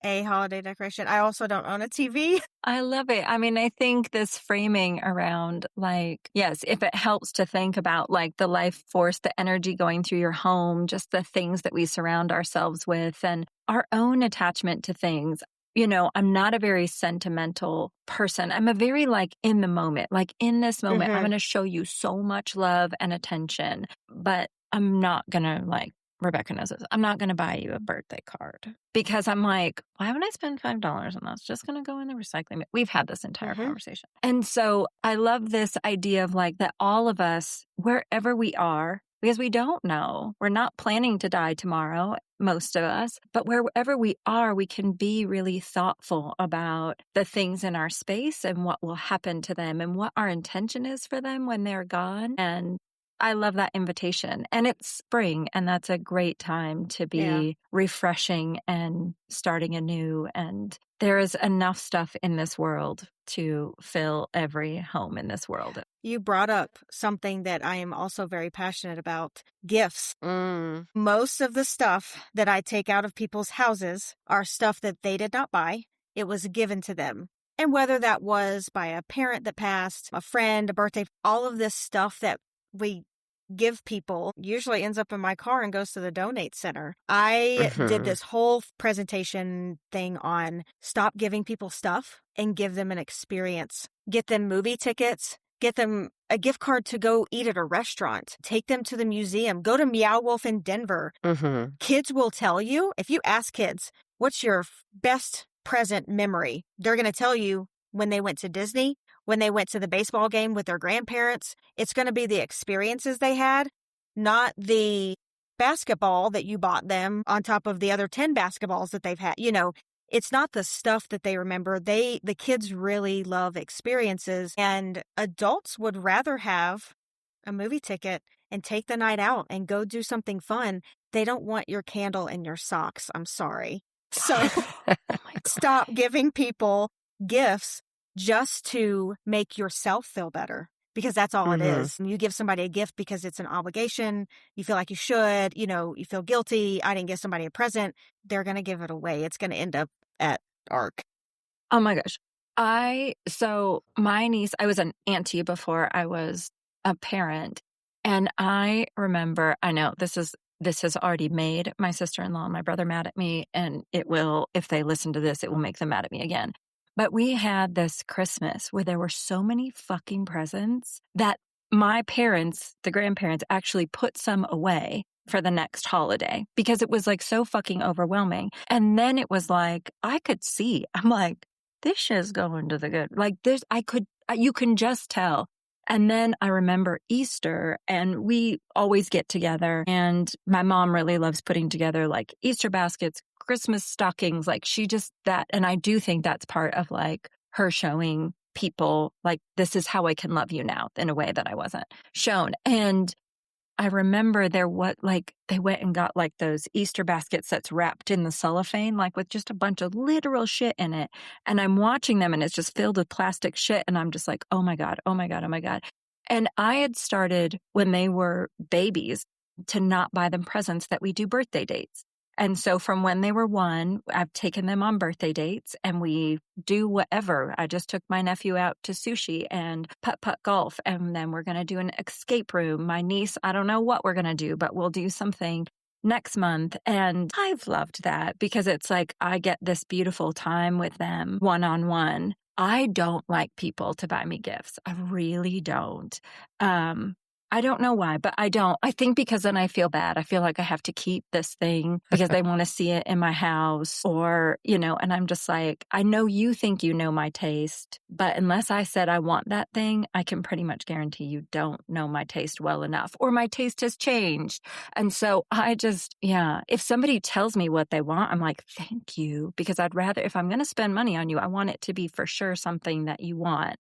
A holiday decoration. I also don't own a TV. I love it. I mean, I think this framing around like, yes, if it helps to think about like the life force, the energy going through your home, just the things that we surround ourselves with and our own attachment to things. You know, I'm not a very sentimental person. I'm a very like in the moment, like in this moment, I'm going to show you so much love and attention, but I'm not going to like, Rebecca knows this. I'm not going to buy you a birthday card because I'm like, why would I spend $5 and that's just going to go in the recycling bin? We've had this entire conversation. And so I love this idea of like that all of us, wherever we are, because we don't know, we're not planning to die tomorrow, most of us, but wherever we are, we can be really thoughtful about the things in our space and what will happen to them and what our intention is for them when they're gone. And I love that invitation. And it's spring, and that's a great time to be refreshing and starting anew. And there is enough stuff in this world to fill every home in this world. You brought up something that I am also very passionate about, gifts. Most of the stuff that I take out of people's houses are stuff that they did not buy. It was given to them. And whether that was by a parent that passed, a friend, a birthday, all of this stuff that we give people usually ends up in my car and goes to the donate center. I did this whole presentation thing on stop giving people stuff and give them an experience. Get them movie tickets, get them a gift card to go eat at a restaurant, take them to the museum, go to Meow Wolf in Denver. Kids will tell you, if you ask kids, what's your best present memory? They're going to tell you when they went to Disney, when they went to the baseball game with their grandparents. It's going to be the experiences they had, not the basketball that you bought them on top of the other 10 basketballs that they've had. You know, it's not the stuff that they remember. The kids really love experiences, and adults would rather have a movie ticket and take the night out and go do something fun. They don't want your candle and your socks. I'm sorry. So stop giving people gifts just to make yourself feel better, because that's all it is. You give somebody a gift because it's an obligation. You feel like you should, you know, you feel guilty. I didn't give somebody a present. They're going to give it away. It's going to end up at ARC. Oh my gosh. So my niece, I was an auntie before I was a parent. And I remember, I know this has already made my sister-in-law and my brother mad at me. And it will, if they listen to this, it will make them mad at me again. But we had this Christmas where there were so many fucking presents that my parents, the grandparents, actually put some away for the next holiday because it was like so fucking overwhelming. And then it was like, I could see, I'm like, this shit's going to the good. Like you can just tell. And then I remember Easter, and we always get together, and my mom really loves putting together like Easter baskets, Christmas stockings, like she just that. And I do think that's part of like her showing people like, this is how I can love you now in a way that I wasn't shown. And I remember they went and got like those Easter baskets that's wrapped in the cellophane, like with just a bunch of literal shit in it. And I'm watching them and it's just filled with plastic shit. And I'm just like, oh my God, oh my God, oh my God. And I had started when they were babies to not buy them presents that we do birthday dates. And so from when they were 1, I've taken them on birthday dates and we do whatever. I just took my nephew out to sushi and putt-putt golf. And then we're going to do an escape room. My niece, I don't know what we're going to do, but we'll do something next month. And I've loved that because it's like I get this beautiful time with them one-on-one. I don't like people to buy me gifts. I really don't. I don't know why, but I don't. I think because then I feel bad. I feel like I have to keep this thing because they want to see it in my house or, you know, and I'm just like, I know you think you know my taste, but unless I said I want that thing, I can pretty much guarantee you don't know my taste well enough or my taste has changed. And so I just, if somebody tells me what they want, I'm like, thank you, because I'd rather, if I'm going to spend money on you, I want it to be for sure something that you want.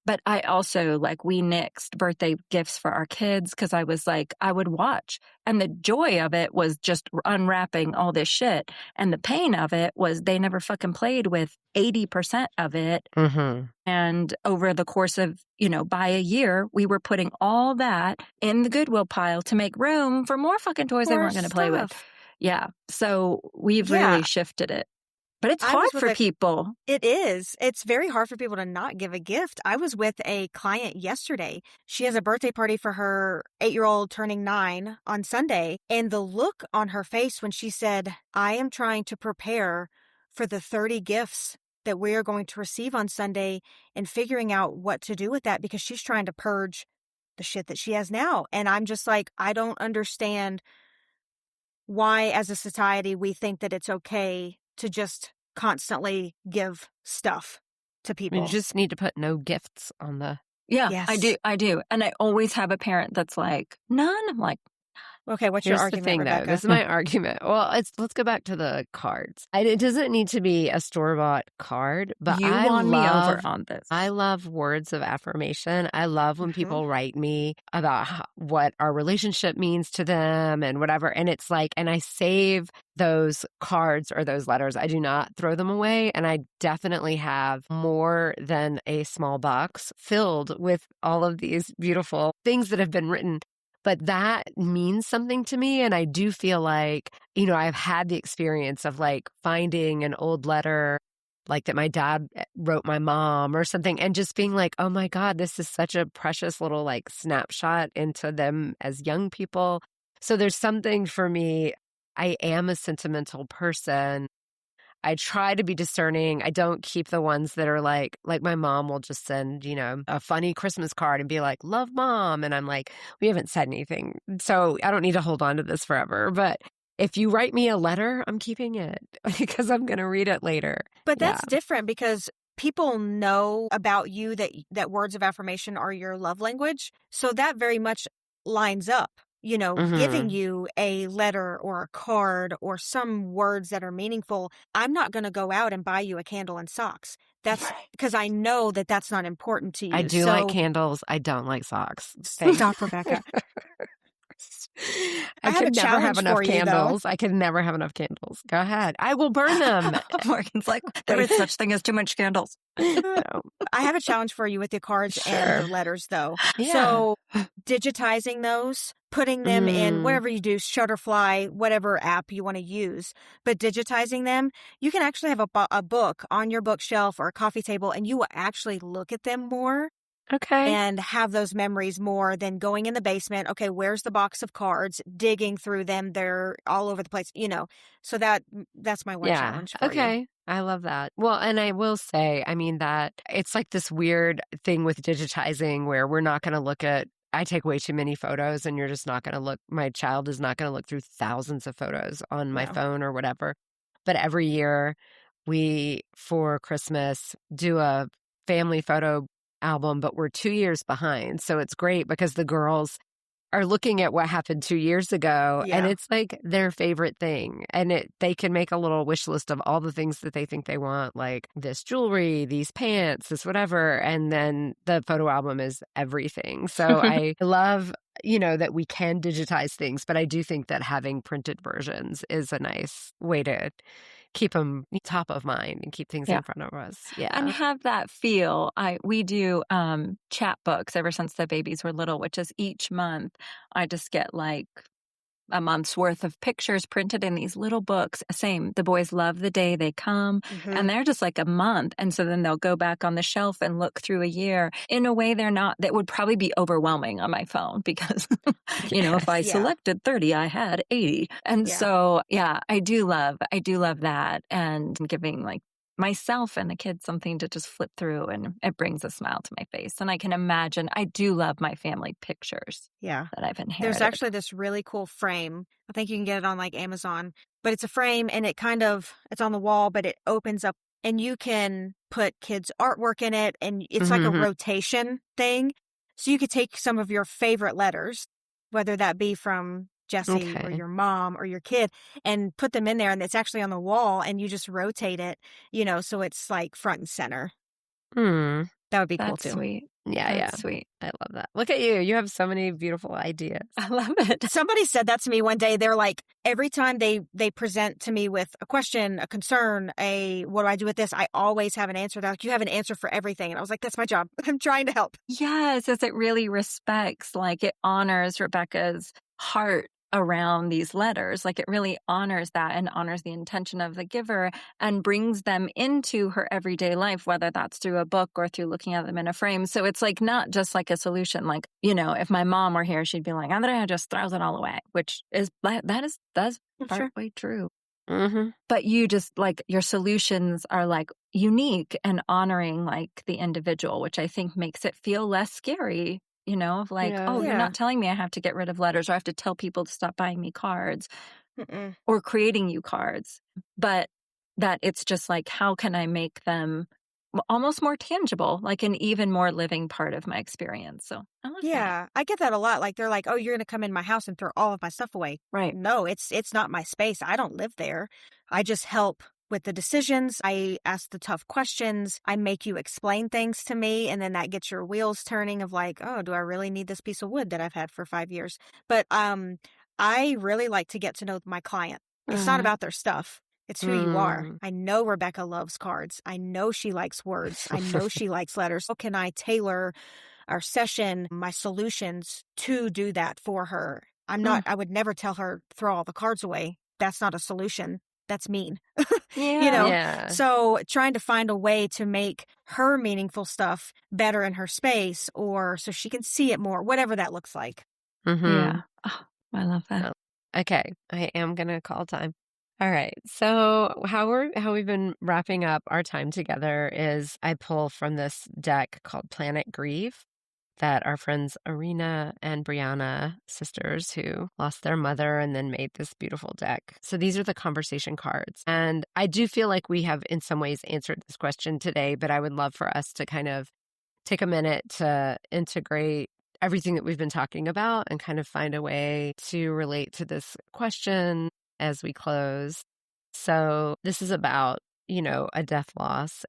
But I also, like, we nixed birthday gifts for our kids because I was like, I would watch. And the joy of it was just unwrapping all this shit. And the pain of it was they never fucking played with 80% of it. Mm-hmm. And over the course of, by a year, we were putting all that in the Goodwill pile to make room for more fucking toys they More weren't going to play with. stuff. Yeah. So we've Yeah. really shifted it. But it's I hard was with for a- people. It is. It's very hard for people to not give a gift. I was with a client yesterday. She has a birthday party for her 8-year-old turning 9 on Sunday. And the look on her face when she said, I am trying to prepare for the 30 gifts that we are going to receive on Sunday and figuring out what to do with that because she's trying to purge the shit that she has now. And I'm just like, I don't understand why as a society we think that it's okay to just constantly give stuff to people. You just need to put no gifts on the... Yeah, Yes. I do. And I always have a parent that's like, none. I'm like, Okay, what's your Here's the argument, thing, Rebecca? though. This is my argument. Well, let's go back to the cards. It doesn't need to be a store-bought card, but you won me over on this. I love words of affirmation. I love when people write me about what our relationship means to them and whatever. And it's like, and I save those cards or those letters. I do not throw them away. And I definitely have more than a small box filled with all of these beautiful things that have been written. But that means something to me. And I do feel like, I've had the experience of like finding an old letter like that my dad wrote my mom or something and just being like, oh my God, this is such a precious little like snapshot into them as young people. So there's something for me. I am a sentimental person. I try to be discerning. I don't keep the ones that are like my mom will just send, a funny Christmas card and be like, love mom. And I'm like, we haven't said anything. So I don't need to hold on to this forever. But if you write me a letter, I'm keeping it because I'm going to read it later. But that's different because people know about you that words of affirmation are your love language. So that very much lines up. Giving you a letter or a card or some words that are meaningful. I'm not going to go out and buy you a candle and socks. That's because I know that that's not important to you. I do like candles. I don't like socks. Stop, Rebecca. I could never have enough candles. I could never have enough candles. Go ahead. I will burn them. Morgan's like, there is such thing as too much candles. I have a challenge for you with the cards and the letters, though. Yeah. So digitizing those, putting them in whatever you do, Shutterfly, whatever app you want to use, but digitizing them, you can actually have a book on your bookshelf or a coffee table, and you will actually look at them more. Okay. And have those memories more than going in the basement. Okay, where's the box of cards? Digging through them. They're all over the place, So that's my one challenge for you. Okay. I love that. Well, and I will say, that it's like this weird thing with digitizing where we're not going to look at, I take way too many photos and you're just not going to look, my child is not going to look through thousands of photos on my phone or whatever. But every year we, for Christmas, do a family photo album, but we're 2 years behind. So it's great because the girls are looking at what happened 2 years ago and it's like their favorite thing. And they can make a little wish list of all the things that they think they want, like this jewelry, these pants, this whatever. And then the photo album is everything. So I love, that we can digitize things, but I do think that having printed versions is a nice way to keep them top of mind and keep things in front of us. Yeah. And have that feel. We do chat books ever since the babies were little, which is each month I just get like a month's worth of pictures printed in these little books. Same. The boys love the day they come and they're just like a month. And so then they'll go back on the shelf and look through a year in a way that would probably be overwhelming on my phone because, if I selected 30, I had 80. And so, I do love that and giving like myself and the kids something to just flip through and it brings a smile to my face. And I can imagine, I do love my family pictures that I've inherited. There's actually this really cool frame. I think you can get it on like Amazon, but it's a frame and it's on the wall, but it opens up and you can put kids' artwork in it and it's like a rotation thing. So you could take some of your favorite letters, whether that be from Jesse or your mom or your kid and put them in there and it's actually on the wall and you just rotate it, so it's like front and center. That would be cool That's too. sweet. Yeah, yeah. That's sweet. I love that. Look at you. You have so many beautiful ideas. I love it. Somebody said that to me one day. They're like, every time they present to me with a question, a concern, what do I do with this? I always have an answer. They're like, you have an answer for everything. And I was like, that's my job. I'm trying to help. Yes, as it really respects, like it honors Rebecca's heart around these letters. Like it really honors that and honors the intention of the giver and brings them into her everyday life, whether that's through a book or through looking at them in a frame. So it's like not just like a solution. Like, if my mom were here, she'd be like, Andrea just throws it all away, which is, that's Sure. partly true. Mm-hmm. But you just like your solutions are like unique and honoring like the individual, which I think makes it feel less scary, of like, Yeah. oh, you're Yeah. not telling me I have to get rid of letters or I have to tell people to stop buying me cards Mm-mm. or creating you cards, but that it's just like, how can I make them almost more tangible, like an even more living part of my experience? So I love that. Yeah, I get that a lot. Like they're like, "Oh, you're going to come in my house and throw all of my stuff away." Right. No, it's not my space. I don't live there. I just help with the decisions. I ask the tough questions. I make you explain things to me, and then that gets your wheels turning of like, "Oh, do I really need this piece of wood that I've had for 5 years?" But I really like to get to know my client. It's not about their stuff. It's who you are. I know Rebecca loves cards. I know she likes words. I know she likes letters. How can I tailor our session, my solutions to do that for her? I would never tell her, throw all the cards away. That's not a solution. That's mean. Yeah. Yeah. So trying to find a way to make her meaningful stuff better in her space or so she can see it more, whatever that looks like. Mm-hmm. Yeah. Oh, I love that. Okay, I am gonna call time. All right. So how we've been wrapping up our time together is I pull from this deck called Planet Grief that our friends Arena and Brianna, sisters who lost their mother and then made this beautiful deck. So these are the conversation cards. And I do feel like we have in some ways answered this question today, but I would love for us to kind of take a minute to integrate everything that we've been talking about and kind of find a way to relate to this question as we close. So this is about, a death loss.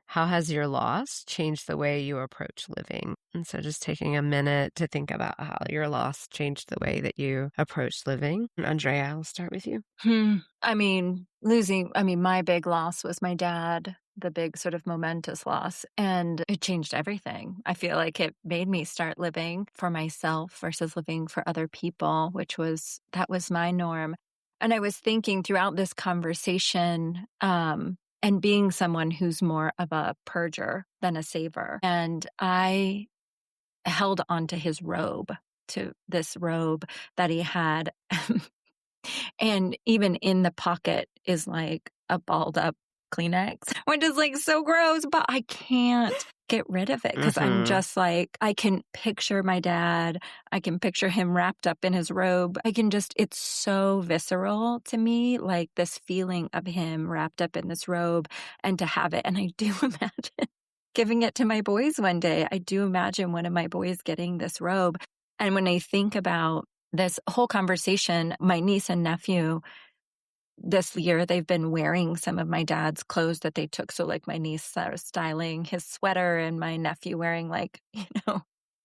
How has your loss changed the way you approach living? And so just taking a minute to think about how your loss changed the way that you approach living. And Andrea, I'll start with you. My big loss was my dad, the big sort of momentous loss, and it changed everything. I feel like it made me start living for myself versus living for other people, that was my norm. And I was thinking throughout this conversation, and being someone who's more of a purger than a saver. And I held onto his robe, to this robe that he had. And even in the pocket is like a balled up Kleenex, which is like so gross, but I can't get rid of it because I'm just like, I can picture my dad. I can picture him wrapped up in his robe. It's so visceral to me, like this feeling of him wrapped up in this robe and to have it. And I do imagine giving it to my boys one day. I do imagine one of my boys getting this robe. And when I think about this whole conversation, my niece and nephew, this year, they've been wearing some of my dad's clothes that they took. So like my niece was styling his sweater and my nephew wearing like,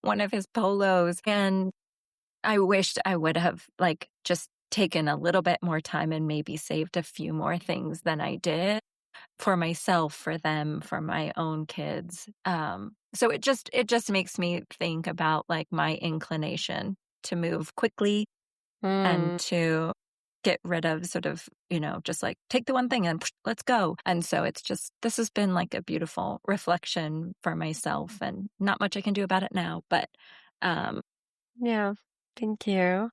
one of his polos. And I wished I would have like just taken a little bit more time and maybe saved a few more things than I did for myself, for them, for my own kids. So it just makes me think about like my inclination to move quickly and to get rid of sort of, just like take the one thing and let's go. And so this has been like a beautiful reflection for myself and not much I can do about it now, but Yeah, thank you.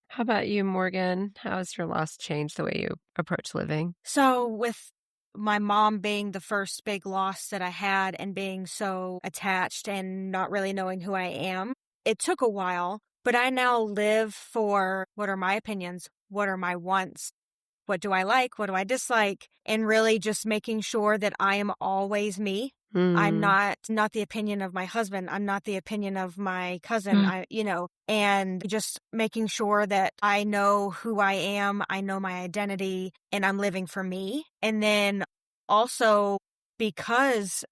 How about you, Morgan? How has your loss changed the way you approach living? So with my mom being the first big loss that I had and being so attached and not really knowing who I am, it took a while, but I now live for what are my opinions? What are my wants? What do I like? What do I dislike? And really just making sure that I am always me. I'm not the opinion of my husband. I'm not the opinion of my cousin. And just making sure that I know who I am. I know my identity and I'm living for me. And then also because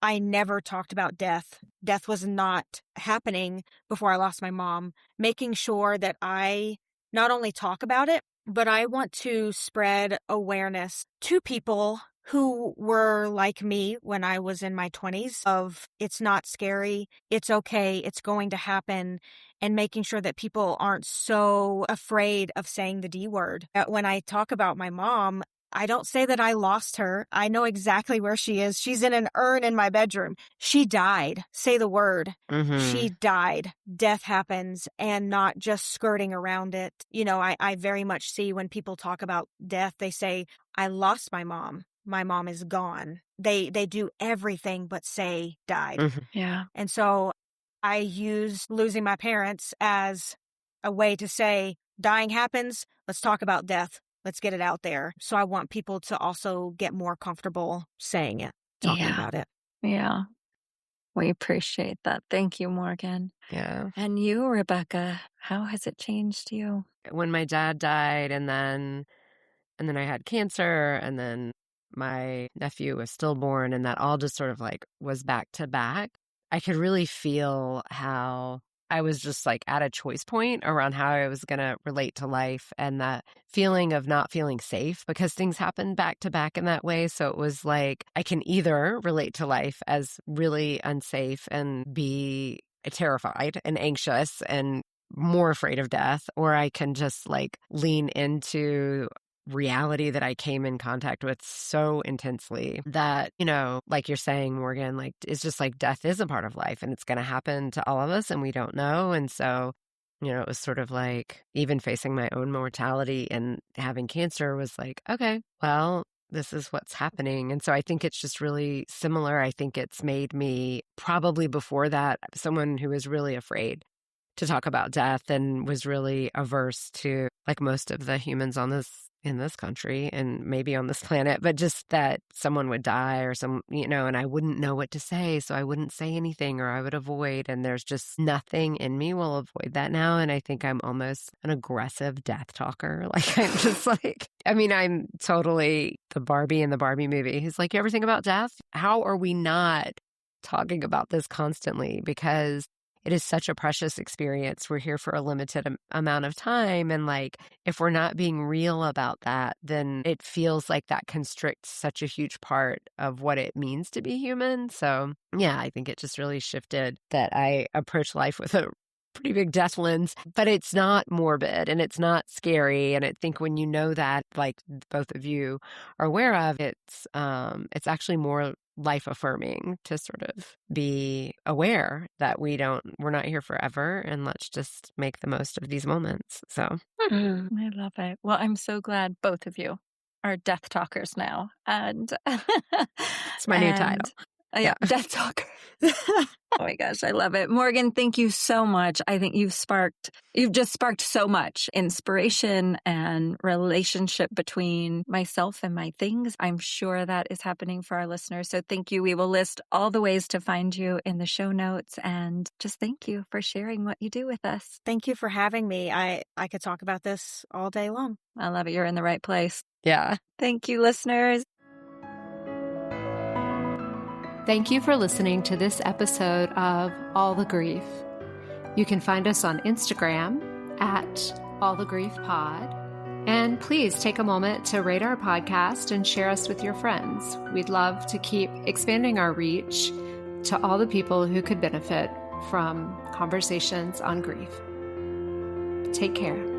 I never talked about death. Death was not happening before I lost my mom. Making sure that I not only talk about it, but I want to spread awareness to people who were like me when I was in my 20s of it's not scary, it's okay, it's going to happen, and making sure that people aren't so afraid of saying the D word. When I talk about my mom, I don't say that I lost her. I know exactly where she is. She's in an urn in my bedroom. She died. Say the word. She died. Death happens, and not just skirting around it. I very much see when people talk about death, they say, I lost my mom. My mom is gone. They do everything but say died. Yeah. And so I use losing my parents as a way to say dying happens. Let's talk about death. Let's get it out there. So I want people to also get more comfortable saying it, talking about it. Yeah. We appreciate that. Thank you, Morgan. Yeah. And you, Rebecca, how has it changed you? When my dad died and then I had cancer, and then my nephew was stillborn, and that all just sort of like was back to back. I could really feel how I was just like at a choice point around how I was going to relate to life, and that feeling of not feeling safe because things happened back to back in that way. So it was like I can either relate to life as really unsafe and be terrified and anxious and more afraid of death, or I can just like lean into reality that I came in contact with so intensely that, like you're saying, Morgan, like it's just like death is a part of life and it's going to happen to all of us and we don't know. And so, it was sort of like even facing my own mortality and having cancer was like, okay, well, this is what's happening. And so I think it's just really similar. I think it's made me probably before that someone who was really afraid to talk about death and was really averse to, like most of the humans in this country and maybe on this planet, but just that someone would die or and I wouldn't know what to say. So I wouldn't say anything or I would avoid. And there's just nothing in me will avoid that now. And I think I'm almost an aggressive death talker. Like I'm just like, I'm totally the Barbie in the Barbie movie. Who's like, you ever think about death? How are we not talking about this constantly? Because it is such a precious experience. We're here for a limited amount of time. And like, if we're not being real about that, then it feels like that constricts such a huge part of what it means to be human. So yeah, I think it just really shifted that I approach life with a pretty big death lens, but it's not morbid and it's not scary. And I think when you know that, like both of you are aware of, it's actually more life affirming to sort of be aware that we're not here forever, and let's just make the most of these moments. So I love it. Well, I'm so glad both of you are death talkers now. And it's my new title. Yeah, death talker. Oh my gosh, I love it. Morgan, thank you so much. I think you've just sparked so much inspiration and relationship between myself and my things. I'm sure that is happening for our listeners. So thank you. We will list all the ways to find you in the show notes, and just thank you for sharing what you do with us. Thank you for having me. I could talk about this all day long. I love it. You're in the right place. Yeah. Thank you, listeners. Thank you for listening to this episode of All the Grief. You can find us on Instagram at allthegriefpod. And please take a moment to rate our podcast and share us with your friends. We'd love to keep expanding our reach to all the people who could benefit from conversations on grief. Take care.